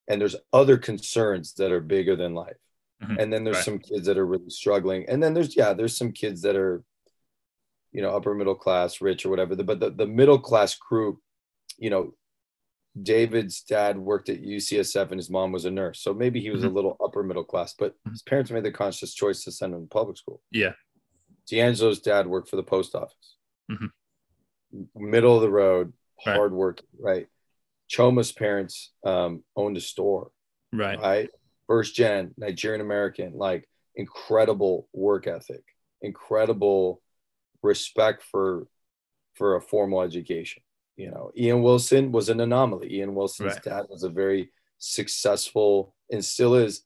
and there's other concerns that are bigger than life. Mm-hmm. And then there's some kids that are really struggling. And then there's some kids that are, upper middle class, rich or whatever. But the middle class group, David's dad worked at UCSF and his mom was a nurse. So maybe he was a little upper middle class, but his parents made the conscious choice to send him to public school. Yeah. D'Angelo's dad worked for the post office. Mm-hmm. middle of the road, Right. hard work, right? Choma's parents owned a store, Right. right? First gen, Nigerian American, like incredible work ethic, incredible respect for a formal education. Ian Wilson was an anomaly. Ian Wilson's Right. dad was a very successful and still is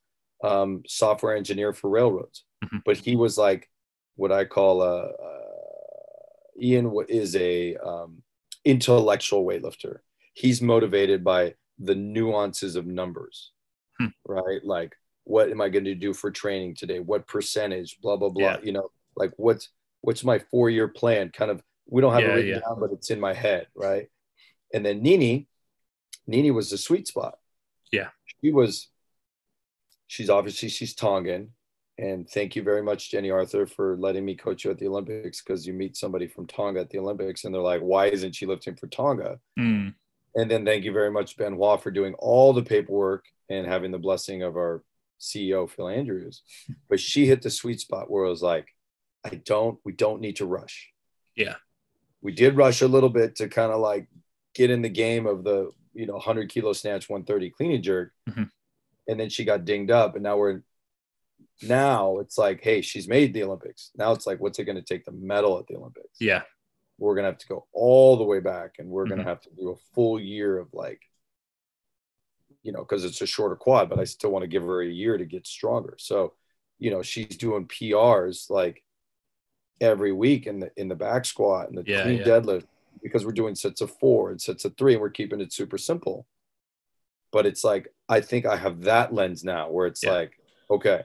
software engineer for railroads, Mm-hmm. but he was like what I call Ian is a intellectual weightlifter. He's motivated by the nuances of numbers, Hmm. right? Like, what am I going to do for training today? What percentage? Blah blah blah. Yeah. Like what's my 4-year plan? Kind of, we don't have it Yeah. written Yeah. down, but it's in my head, right? And then Nini was the sweet spot. Yeah. She's Tongan. And thank you very much, Jenny Arthur, for letting me coach you at the Olympics, because you meet somebody from Tonga at the Olympics and they're like, why isn't she lifting for Tonga? Mm. And then thank you very much, Benoit, for doing all the paperwork and having the blessing of our CEO, Phil Andrews. But she hit the sweet spot where it was like, we don't need to rush. Yeah. We did rush a little bit to kind of like get in the game of the, 100 kilo snatch, 130 clean and jerk. Mm-hmm. And then she got dinged up. And now it's like, hey, she's made the Olympics. Now it's like, what's it going to take to medal at the Olympics? Yeah. We're going to have to go all the way back, and we're going Mm-hmm. to have to do a full year of like, because it's a shorter quad, but I still want to give her a year to get stronger. So, she's doing PRs like every week in the back squat and the clean deadlift, because we're doing sets of 4 and sets of 3 and we're keeping it super simple. But it's like, I think I have that lens now where it's like, okay,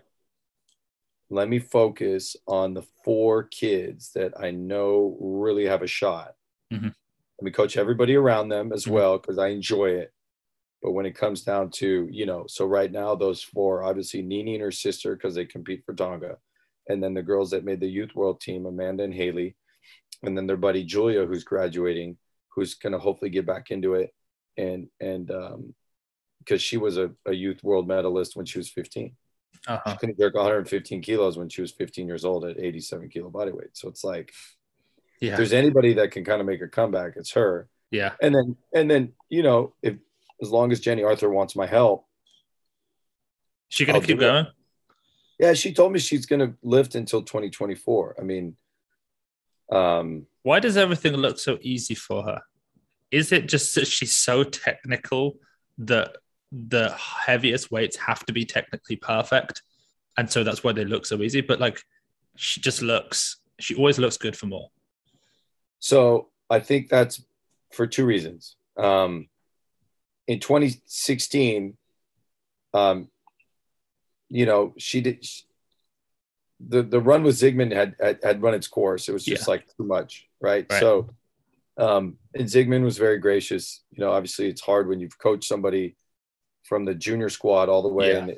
let me focus on the 4 kids that I know really have a shot. Mm-hmm. Let me coach everybody around them as well, because I enjoy it. But when it comes down to, so right now, those 4, obviously Nini and her sister, because they compete for Tonga. And then the girls that made the youth world team, Amanda and Haley. And then their buddy Julia, who's graduating, who's going to hopefully get back into it. And because she was a youth world medalist when she was 15. Uh-huh. She couldn't jerk 115 kilos when she was 15 years old at 87 kilo body weight. So it's like, if there's anybody that can kind of make a comeback, it's her. Yeah. And then, if as long as Jenny Arthur wants my help. Is she going to keep going? Yeah, she told me she's going to lift until 2024. I mean, why does everything look so easy for her? Is it just that she's so technical that the heaviest weights have to be technically perfect, and so that's why they look so easy? But like, she always looks good for more. So I think that's for 2 reasons. In 2016, she did the run with Zygmunt had run its course. It was just like too much, right? So, and Zygmunt was very gracious. Obviously it's hard when you've coached somebody from the junior squad all the way, and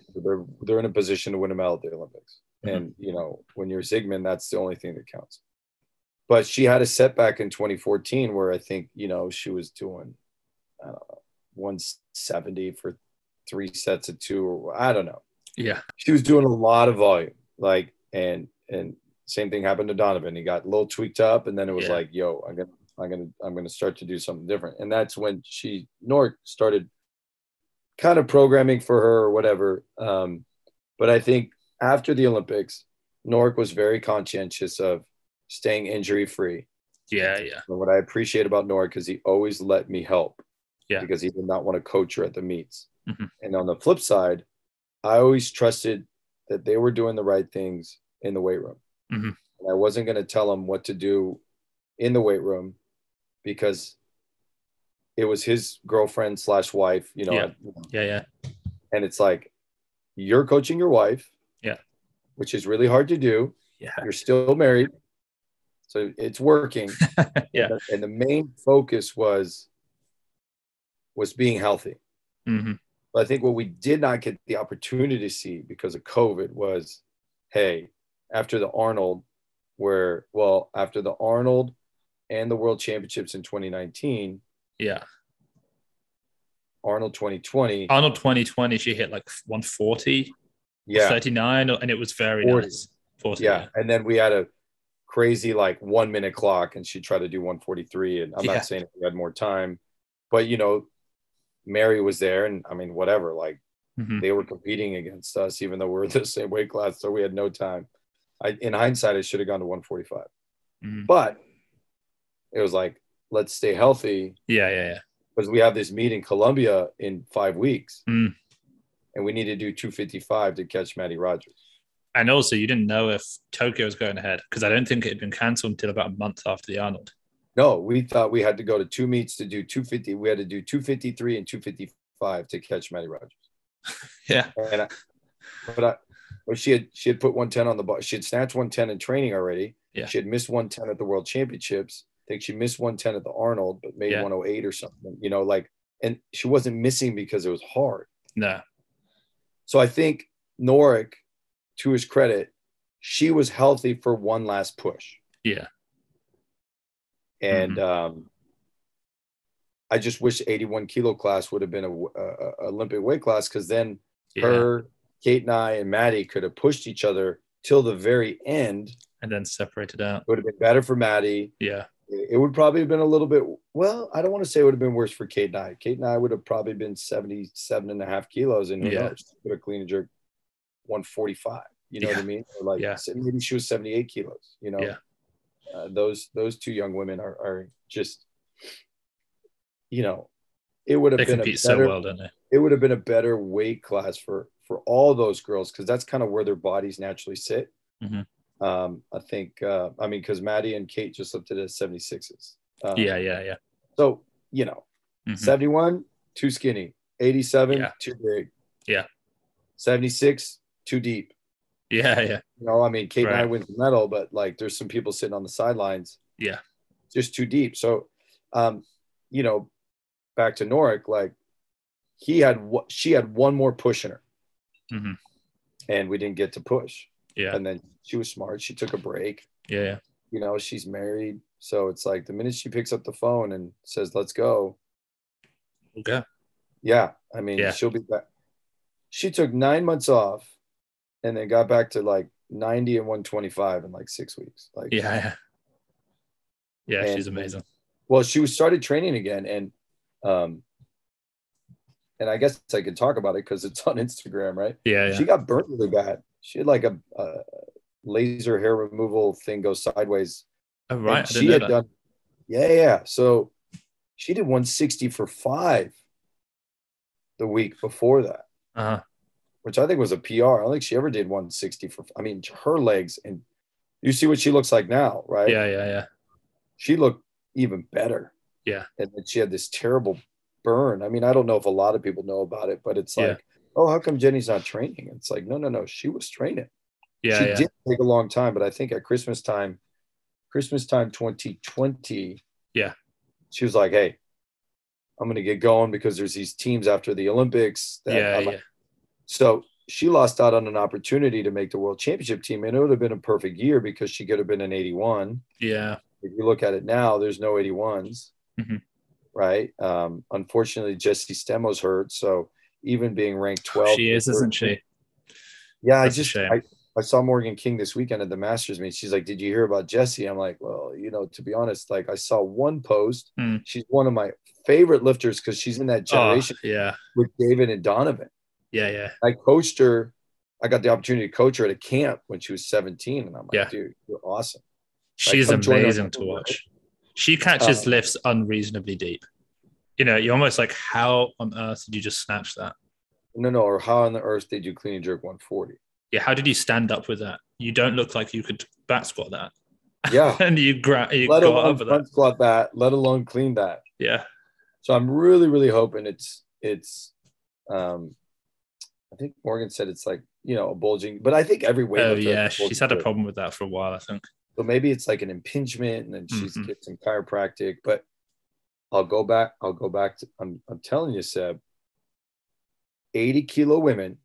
they're in a position to win a medal at the Olympics. Mm-hmm. And when you're Zygmunt, that's the only thing that counts. But she had a setback in 2014 where I think she was doing 170 for 3 sets of 2, or I don't know. Yeah, she was doing a lot of volume, like, and same thing happened to Donovan. He got a little tweaked up, and then it was like, yo, I'm gonna start to do something different. And that's when Nork started kind of programming for her or whatever. But I think after the Olympics, Nork was very conscientious of staying injury free. Yeah. And what I appreciate about Nork is he always let me help. Yeah. Because he did not want to coach her at the meets. Mm-hmm. And on the flip side, I always trusted that they were doing the right things in the weight room. Mm-hmm. And I wasn't going to tell them what to do in the weight room, because it was his girlfriend / wife, Yeah. And it's like, you're coaching your wife, which is really hard to do. Yeah. You're still married, so it's working. And the main focus was being healthy. Mm-hmm. But I think what we did not get the opportunity to see because of COVID was, hey, after the Arnold and the World Championships in 2019. Yeah. Arnold 2020. Arnold 2020, she hit like 140, 39, and it was very 40. nice. 40, yeah. And then we had a crazy like 1 minute clock, and she tried to do 1:43. And I'm not saying we had more time, but you know, Mary was there, and I mean, whatever, like they were competing against us, even though we were the same weight class, so we had no time. In hindsight, I should have gone to 1:45, but it was like, let's stay healthy. Yeah. Because we have this meet in Colombia in 5 weeks, and we need to do 2:55 to catch Maddie Rogers. And also, you didn't know if Tokyo was going ahead, because I don't think it had been cancelled until about a month after the Arnold. No, we thought we had to go to 2 meets to do 250. We had to do 2:53 and 2:55 to catch Maddie Rogers. Yeah. But she had put 110 on the bar. She had snatched 110 in training already. Yeah. She had missed 110 at the World Championships. I think she missed 110 at the Arnold, but made 108 or something, you know, like, and she wasn't missing because it was hard. No. So I think Norik, to his credit, she was healthy for one last push. Yeah. And I just wish 81 kilo class would have been a Olympic weight class, because then her, Kate, and I, and Maddie could have pushed each other till the very end. And then separated out. It would have been better for Maddie. Yeah. It would probably have been a little bit, well, I don't want to say it would have been worse for Kate and I. Kate and I would have probably been 77.5 kilos, and who knows, would have clean and jerk 145. You know what I mean? Or like maybe she was 78 kilos, you know? Yeah. Those two young women are just, you know, it would have been a better, so well, don't they? It would have been a better weight class for all those girls, because that's kind of where their bodies naturally sit. I think, I mean, because Maddie and Kate just lifted at 76s. Yeah. So, you know, 71, too skinny. 87, too big. Yeah. 76, too deep. Yeah. You know, I mean, Kate and I win the medal, but like there's some people sitting on the sidelines. Yeah. Just too deep. So, you know, back to Norik, like she had one more push in her. And we didn't get to push. Yeah. And then she was smart. She took a break. Yeah. You know, she's married. So it's like the minute she picks up the phone and says, let's go. Okay. Yeah. I mean, she'll be back. She took 9 months off and then got back to like 90 and 125 in like 6 weeks. Like, yeah, she's amazing. Well, she started training again. And I guess I could talk about it because it's on Instagram, right? Yeah. She got burnt really bad. She had like a laser hair removal thing go sideways. Oh, right. She had done. Yeah. So she did 160 for 5 the week before that, which I think was a PR. I don't think she ever did 160 for. I mean, her legs, and you see what she looks like now, right? Yeah. She looked even better. Yeah. And then she had this terrible burn. I mean, I don't know if a lot of people know about it, but it's like, oh, how come Jenny's not training? It's like, no, she was training. Yeah, she did take a long time, but I think at Christmas time 2020, she was like, hey, I'm going to get going because there's these teams after the Olympics. So she lost out on an opportunity to make the World Championship team, and it would have been a perfect year because she could have been an 81. Yeah. If you look at it now, there's no 81s, right? Unfortunately, Jessie Stemo's hurt, so even being ranked 12, she is, isn't she? Yeah, I saw Morgan King this weekend at the Masters meet. She's like, did you hear about Jessie? I'm like, well, you know, to be honest, like I saw one post. She's one of my favorite lifters because she's in that generation with David and Donovan. Yeah. I coached her. I got the opportunity to coach her at a camp when she was 17. And I'm like, dude, you're awesome. She's amazing to watch. She catches lifts unreasonably deep. You know, you're almost like, how on earth did you just snatch that? No. Or how on the earth did you clean and jerk 140? Yeah, how did you stand up with that? You don't look like you could back squat that. Yeah. And you got up with that. Squat that, let alone clean that. Yeah. So I'm really, really hoping it's I think Morgan said it's like, you know, a bulging, but I think every weightlifter. Oh yeah, she's had a problem with that for a while, I think. So maybe it's like an impingement, and then she's get some chiropractic. But I'll go back to. I'm telling you, Seb. 80 kilo women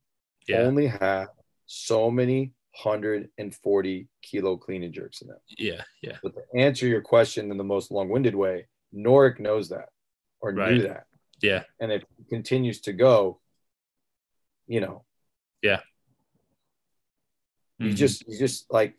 only have so many 140 kilo clean and jerks in them. Yeah. But to answer your question in the most long-winded way, Norik knows that or knew that. Yeah. And if it continues to go, you know. Yeah. You just like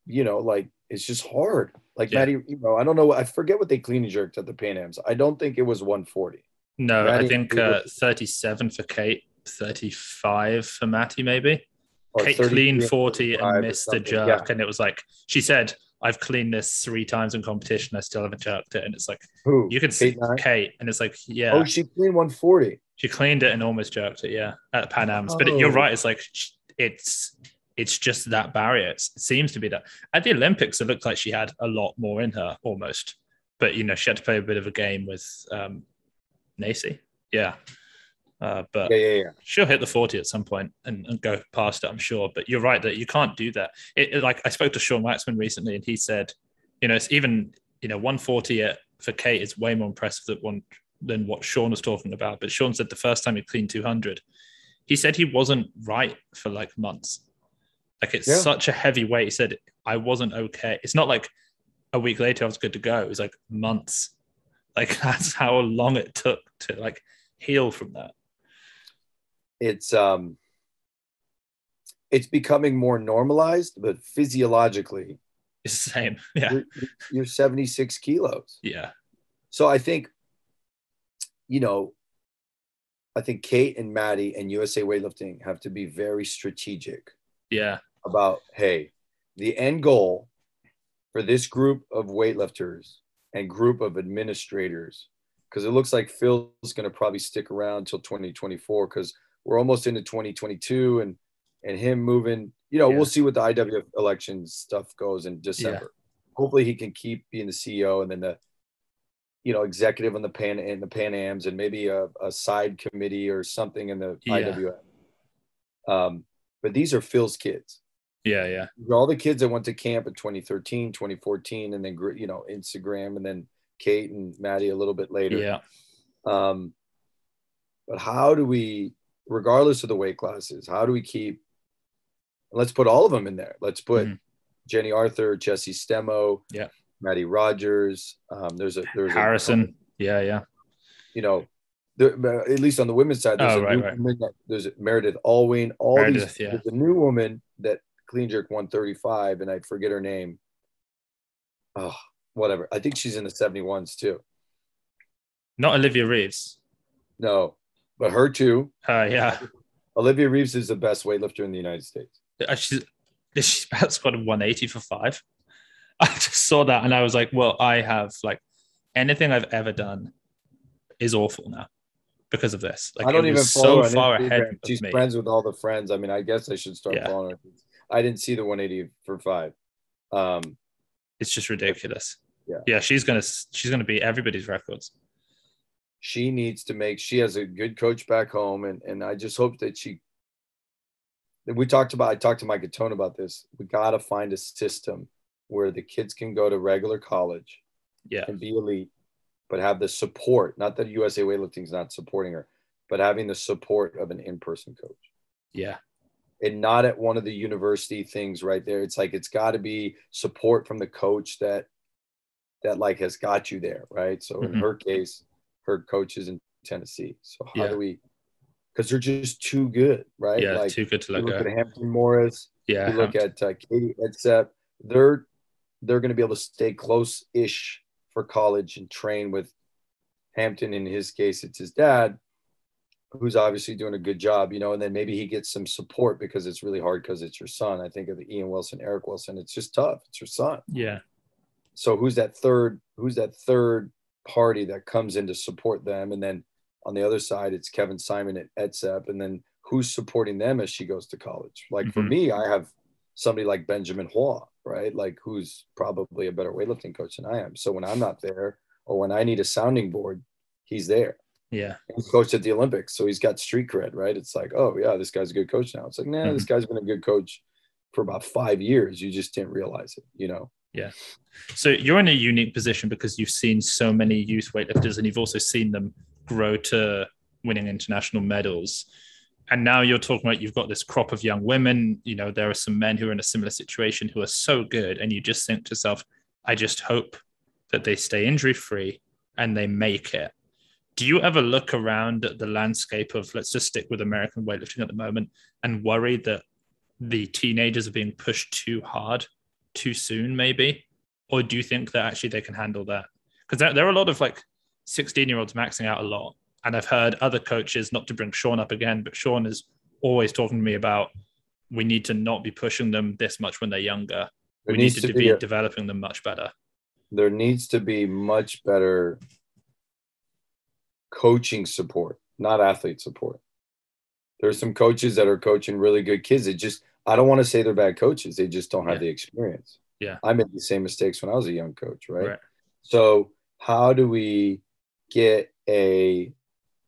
like it's just hard. Like Yeah. Maddie, I don't know. I forget what they clean and jerked at the Pan Ams. I don't think it was 140. No, I Maddie, think 37 for Kate, 35 for Matty, maybe. or Kate cleaned 40 and 35 or missed the something. Yeah. jerk. And it was like, she said, I've cleaned this 3 times in competition. I still haven't jerked it. And it's like, Who? you could see Kate Nye? Kate. And it's like, yeah. Oh, she cleaned 140. She cleaned it and almost jerked it, yeah, at Pan Am's. But you're right. It's like, it's just that barrier. It seems to be that. At the Olympics, it looked like she had a lot more in her almost. But, she had to play a bit of a game with Nacy. Yeah. But Yeah. she'll hit the 40 at some point and go past it, I'm sure. But you're right that you can't do that. Like I spoke to Sean Waxman recently, and he said, it's even 140 for Kate is way more impressive than what Sean was talking about. But Sean said the first time he cleaned 200, he said he wasn't right for like months. Like it's such a heavy weight. He said I wasn't okay. It's not like a week later I was good to go. It was like months. Like that's how long it took to like heal from that. It's becoming more normalized, but physiologically it's the same. Yeah. You're 76 kilos. Yeah. So I think, I think Kate and Maddie and USA Weightlifting have to be very strategic. Yeah. About, hey, the end goal for this group of weightlifters and group of administrators, because it looks like Phil's going to probably stick around till 2024 because we're almost into 2022 and him moving, we'll see what the IWF election stuff goes in December. Yeah. Hopefully he can keep being the CEO and then the, executive on the Pan Ams and maybe a side committee or something in the IWF. But these are Phil's kids. Yeah. All the kids that went to camp in 2013, 2014, and then, Instagram, and then Kate and Maddie a little bit later. Yeah. But how do we, regardless of the weight classes, how do we keep, let's put all of them in there. Let's put Jenny Arthur, Jessie Stemo, Maddie Rogers. There's Harrison. Yeah. At least on the women's side, there's Meredith Alwyn. There's a new woman that clean jerk 135, and I forget her name. Oh, whatever. I think she's in the 71s too. Not Olivia Reeves. No, but her too. Yeah. Olivia Reeves is the best weightlifter in the United States. She's about squatted 180 for 5. I just saw that and I was like, well, I have like anything I've ever done is awful now because of this. Like, I don't even follow her. Far ahead of She's me. friends with all the friends. I mean, I guess I should start following her. I didn't see the 180 for 5. It's just ridiculous. Yeah. She's gonna beat everybody's records. She needs to she has a good coach back home, and I just hope that I talked to Mike Gattone about this. We got to find a system where the kids can go to regular college and be elite, but have the support, not that USA Weightlifting is not supporting her, but having the support of an in-person coach. Yeah. And not at one of the university things right there. It's like, it's got to be support from the coach that like has got you there. Right. So in her case, her coach is in Tennessee. So how do we, because they're just too good, right? Yeah, like, too good to let go. Look at Hampton Morris. Yeah. You look at Katie Edsep. They're going to be able to stay close-ish for college and train with Hampton. In his case, it's his dad, who's obviously doing a good job, and then maybe he gets some support because it's really hard because it's your son. I think of the Ian Wilson, Eric Wilson. It's just tough. It's your son. Yeah. So who's that third party that comes in to support them? And then on the other side, it's Kevin Simon at EDSEP. And then who's supporting them as she goes to college? Like for me, I have somebody like Benjamin Hua, right? Like who's probably a better weightlifting coach than I am. So when I'm not there or when I need a sounding board, he's there. Yeah. He's coached at the Olympics. So he's got street cred, right? It's like, oh yeah, this guy's a good coach now. It's like, nah, this guy's been a good coach for about 5 years. You just didn't realize it, Yeah. So you're in a unique position because you've seen so many youth weightlifters and you've also seen them grow to winning international medals. And now you're talking about you've got this crop of young women. There are some men who are in a similar situation who are so good. And you just think to yourself, I just hope that they stay injury free and they make it. Do you ever look around at the landscape of, let's just stick with American weightlifting at the moment, and worry that the teenagers are being pushed too hard too soon, maybe? Or do you think that actually they can handle that? Because there are a lot of like 16-year-olds maxing out a lot. And I've heard other coaches, not to bring Sean up again, but Sean is always talking to me about we need to not be pushing them this much when they're younger. We need to be developing them much better. There needs to be much better coaching support, not athlete support. There's some coaches that are coaching really good kids. I don't want to say they're bad coaches. They just don't have the experience. Yeah. I made the same mistakes when I was a young coach, right? So how do we get a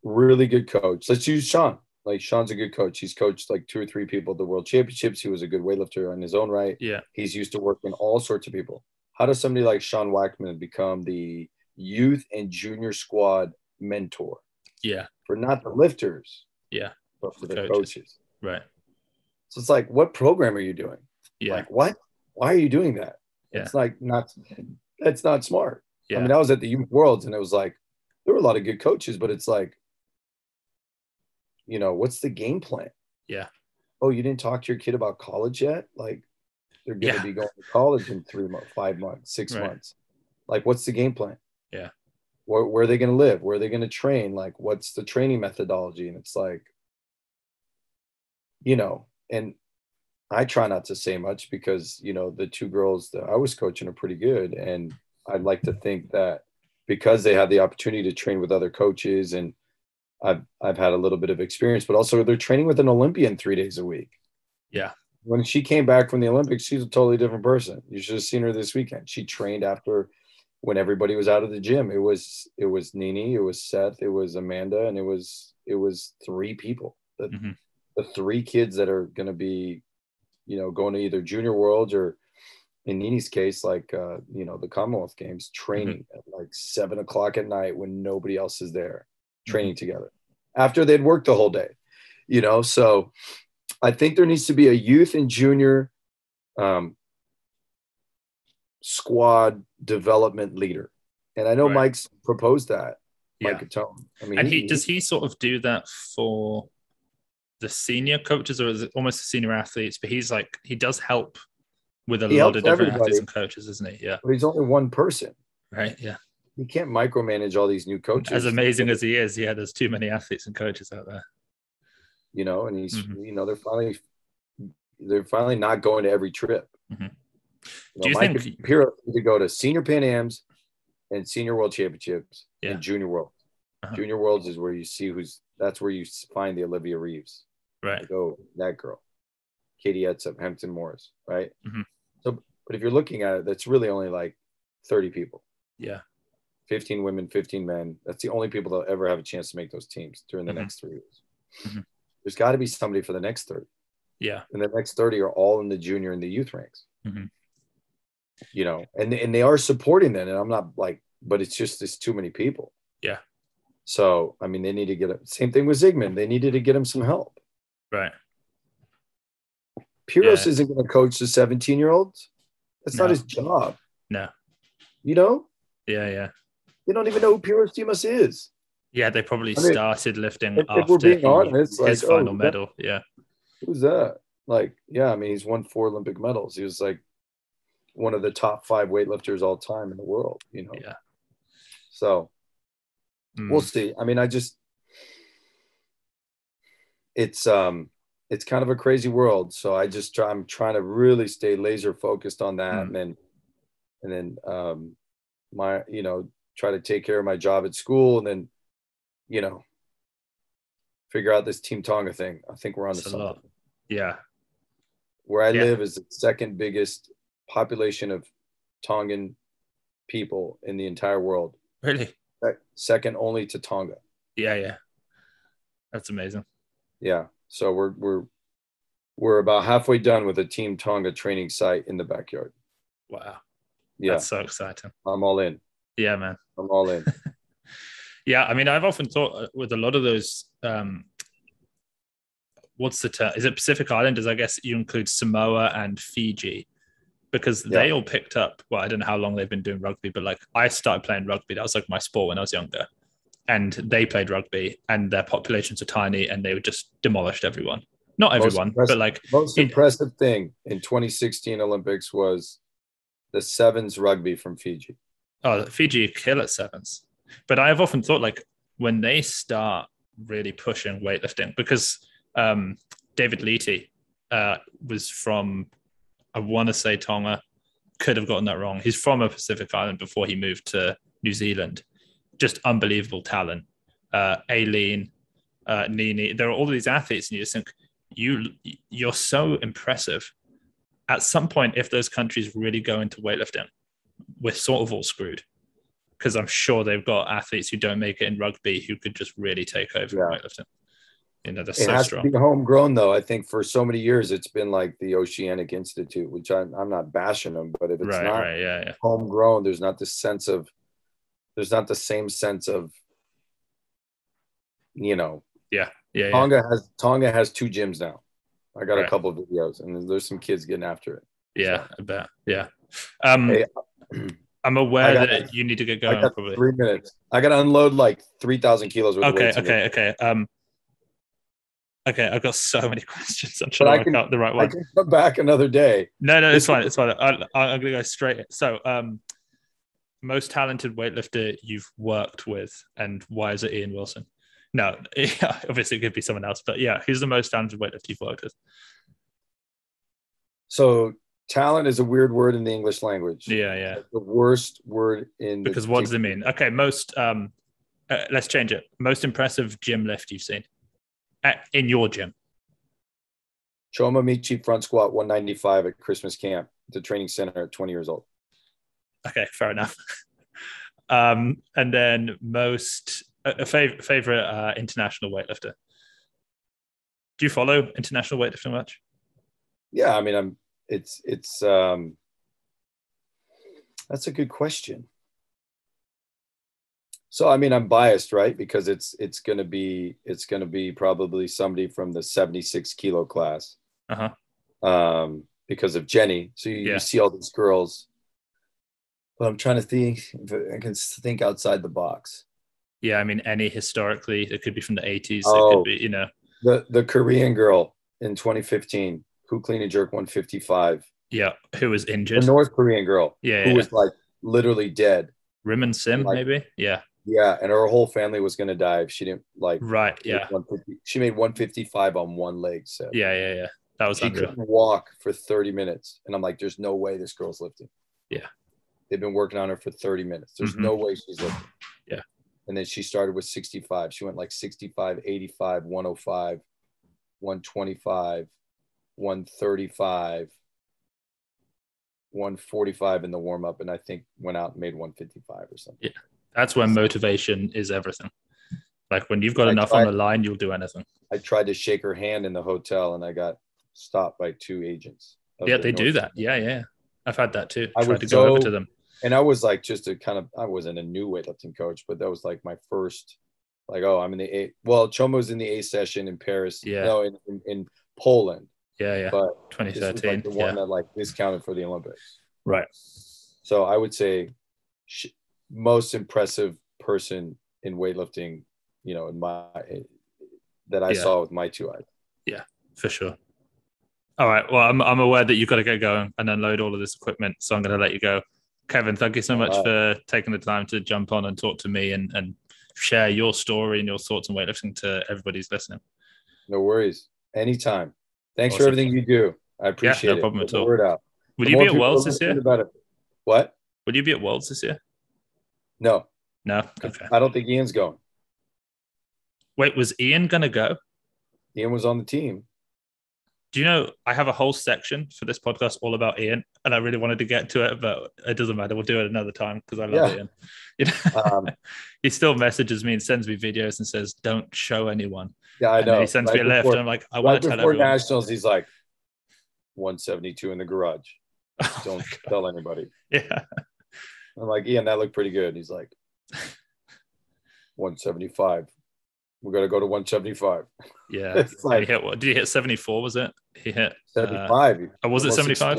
really good coach? Let's use Sean. Like, Sean's a good coach. He's coached like 2 or 3 people at the world championships. He was a good weightlifter in his own right. Yeah. He's used to working all sorts of people. How does somebody like Sean Wackman become the youth and junior squad mentor? Yeah. For not the lifters. Yeah. But for the coaches. Right. So it's like, what program are you doing? Yeah. Like, what? Why are you doing that? Yeah. It's like, that's not smart. Yeah. I mean, I was at the Youth Worlds and it was like, there were a lot of good coaches, but it's like, what's the game plan? Yeah. Oh, you didn't talk to your kid about college yet? Like, they're going to be going to college in 3 months, 5 months, 6 months. Like, what's the game plan? Yeah. Where are they going to live? Where are they going to train? Like, what's the training methodology? And it's like, and I try not to say much because, the 2 girls that I was coaching are pretty good. And I'd like to think that because they have the opportunity to train with other coaches, and I've had a little bit of experience, but also they're training with an Olympian 3 days a week. Yeah. When she came back from the Olympics, she's a totally different person. You should have seen her this weekend. She trained after when everybody was out of the gym. It was Nini, it was Seth, it was Amanda, and it was 3 people. The 3 kids that are going to be, going to either Junior Worlds or, in Nini's case, like, the Commonwealth Games, training at like 7:00 at night when nobody else is there, training together after they'd worked the whole day, So I think there needs to be a youth and junior squad development leader. And I know Mike's proposed that. Mike Catone. I mean, and does he sort of do that for the senior coaches, or is it almost the senior athletes? But he does help with a lot of different athletes and coaches, isn't he? Yeah. But he's only one person. Right. Yeah. You can't micromanage all these new coaches. As amazing as he is, there's too many athletes and coaches out there. And he's, they're finally not going to every trip. Do you think Piro to go to Senior Pan Ams and Senior World Championships and Junior World? Junior Worlds is where you see that's where you find the Olivia Reeves. Right. Like, oh, that girl. Katie Etzem, Hampton Morris, right? So, but if you're looking at it, that's really only like 30 people. Yeah. 15 women, 15 men. That's the only people that'll ever have a chance to make those teams during the next 3 years. There's got to be somebody for the next 30. Yeah. And the next 30 are all in the junior and the youth ranks. And they are supporting that. And I'm not like, but it's too many people. Yeah. So, I mean, they need to get it. Same thing with Zygmunt. They needed to get him some help. Right. Piros isn't going to coach the 17-year-olds. That's not his job. No. Yeah. They don't even know who Piros Dimas is. Yeah, they probably started lifting if after we're being honest, his final medal. Yeah. Who's that? Like, I mean, he's won 4 Olympic medals. He was like one of the top 5 weightlifters all time in the world, Yeah. So we'll see. I mean, it's kind of a crazy world. So I'm trying to really stay laser focused on that. And then my, try to take care of my job at school, and then, figure out this Team Tonga thing. I think we're on to something. Yeah. Where I live is the second biggest population of Tongan people in the entire world. Really? Second only to Tonga. Yeah. That's amazing. Yeah. So we're about halfway done with a Team Tonga training site in the backyard. Wow. Yeah. That's so exciting. I'm all in. Yeah, man. I'm all in. Yeah. I mean, I've often thought with a lot of those, what's the term? Is it Pacific Islanders? I guess you include Samoa and Fiji, because they all picked up, well, I don't know how long they've been doing rugby, but like I started playing rugby. That was like my sport when I was younger. And they played rugby, and their populations are tiny, and they just demolished everyone. Not everyone, but like most impressive thing in 2016 Olympics was the sevens rugby from Fiji. Oh, Fiji kill at sevens. But I have often thought, like, when they start really pushing weightlifting, because David Leety was from, I want to say Tonga, could have gotten that wrong. He's from a Pacific island before he moved to New Zealand. Just unbelievable talent. Aileen, Nini, there are all these athletes, and you just think, you're so impressive. At some point, if those countries really go into weightlifting, we're sort of all screwed, because I'm sure they've got athletes who don't make it in rugby who could just really take over weightlifting. You know, they're so strong. It has to be homegrown, though. I think for so many years it's been like the Oceanic Institute, which I'm not bashing them, but if it's not homegrown, there's not the same sense of, you know. Tonga has 2 gyms now. I got a couple of videos, and there's some kids getting after it. Yeah, so. I bet. Yeah. I'm aware that you need to get going. I got probably 3 minutes. I got to unload like 3,000 kilos worth of weights. Okay. I've got so many questions. I'm trying to work out the right one. I can come back another day. No, it's fine. It's fine. I'm going to go straight. So, most talented weightlifter you've worked with, and why is it Ian Wilson? No, obviously it could be someone else, but yeah, who's the most talented weightlifter you've worked with? So talent is a weird word in the English language. Yeah. It's the worst word in because what does it mean? Okay, most let's change it. Most impressive gym lift you've seen in your gym. Choma Michi front squat 195 at Christmas camp at the training center at 20 years old. Okay, fair enough. And then most favorite international weightlifter. Do you follow international weightlifting much? Yeah, I mean, it's that's a good question. So, I mean, I'm biased, right? Because it's going to be probably somebody from the 76 kilo class. Because of Jenny. So you see all these girls, but I'm trying to think if I can think outside the box. Yeah, I mean, any historically, it could be from the 80s. It could be, you know. The Korean girl in 2015 who clean and jerk 155. Yeah, who was injured. The North Korean girl. Who was like literally dead. Rimmon Sim, maybe? Yeah. Yeah, and her whole family was going to die if she didn't she made 155 on one leg. So Yeah. That was she couldn't walk for 30 minutes. And I'm like, there's no way this girl's lifting. Yeah. They've been working on her for 30 minutes. There's no way she's lifting. Yeah. And then she started with 65. She went like 65, 85, 105, 125, 135, 145 in the warm-up, and I think went out and made 155 or something. Yeah. That's when motivation is everything. Like when you've got enough on the line, you'll do anything. I tried to shake her hand in the hotel, and I got stopped by 2 agents. Yeah, they do that. Yeah. I've had that too. I tried to go over to them. And I was like, I wasn't a new weightlifting coach, but that was like my first, like, I'm in the A. Well, Choma was in the A session in Paris. Yeah. No, in Poland. Yeah. But 2013. Like the one that like discounted for the Olympics. Right. So I would say most impressive person in weightlifting, you know, that I saw with my 2 eyes. Yeah, for sure. All right. Well, I'm aware that you've got to get going and unload all of this equipment, so I'm going to let you go. Kevin, thank you so much for taking the time to jump on and talk to me and share your story and your thoughts on weightlifting to everybody who's listening. No worries. Anytime. Thanks for everything you do. I appreciate it. No problem at all. Word out. Will you be at Worlds this year? What? Will you be at Worlds this year? No. Okay. I don't think Ian's going. Wait, was Ian going to go? Ian was on the team. Do you know, I have a whole section for this podcast all about Ian, and I really wanted to get to it, but it doesn't matter. We'll do it another time because I love Ian. You know? He still messages me and sends me videos and says, don't show anyone. Yeah, I know. And he sends me a lift, and I'm like, I want to tell everyone. Before Nationals, he's like, 172 in the garage. Don't tell anybody. Yeah. I'm like, Ian, that looked pretty good. He's like, 175. We're going to go to 175. Yeah. Like, did he hit 74, was it? He hit 75. Was it 75?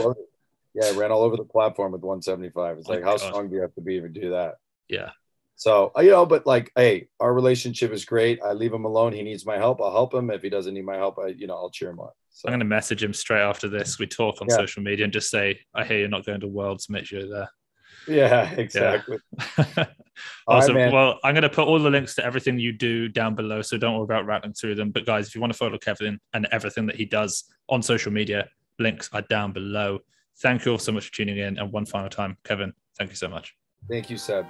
Yeah, I ran all over the platform with 175. It's like, how strong do you have to be to do that? Yeah. So, you know, but like, hey, our relationship is great. I leave him alone. He needs my help. I'll help him. If he doesn't need my help, I'll cheer him on. So, I'm going to message him straight after this. We talk on social media and just say, I hear you're not going to Worlds. Make sure you're there. Yeah, exactly. Yeah. Awesome. Right, well, I'm going to put all the links to everything you do down below, so don't worry about rattling through them. But guys, if you want to follow Kevin and everything that he does on social media, links are down below. Thank you all so much for tuning in. And one final time, Kevin, thank you so much. Thank you, Seb.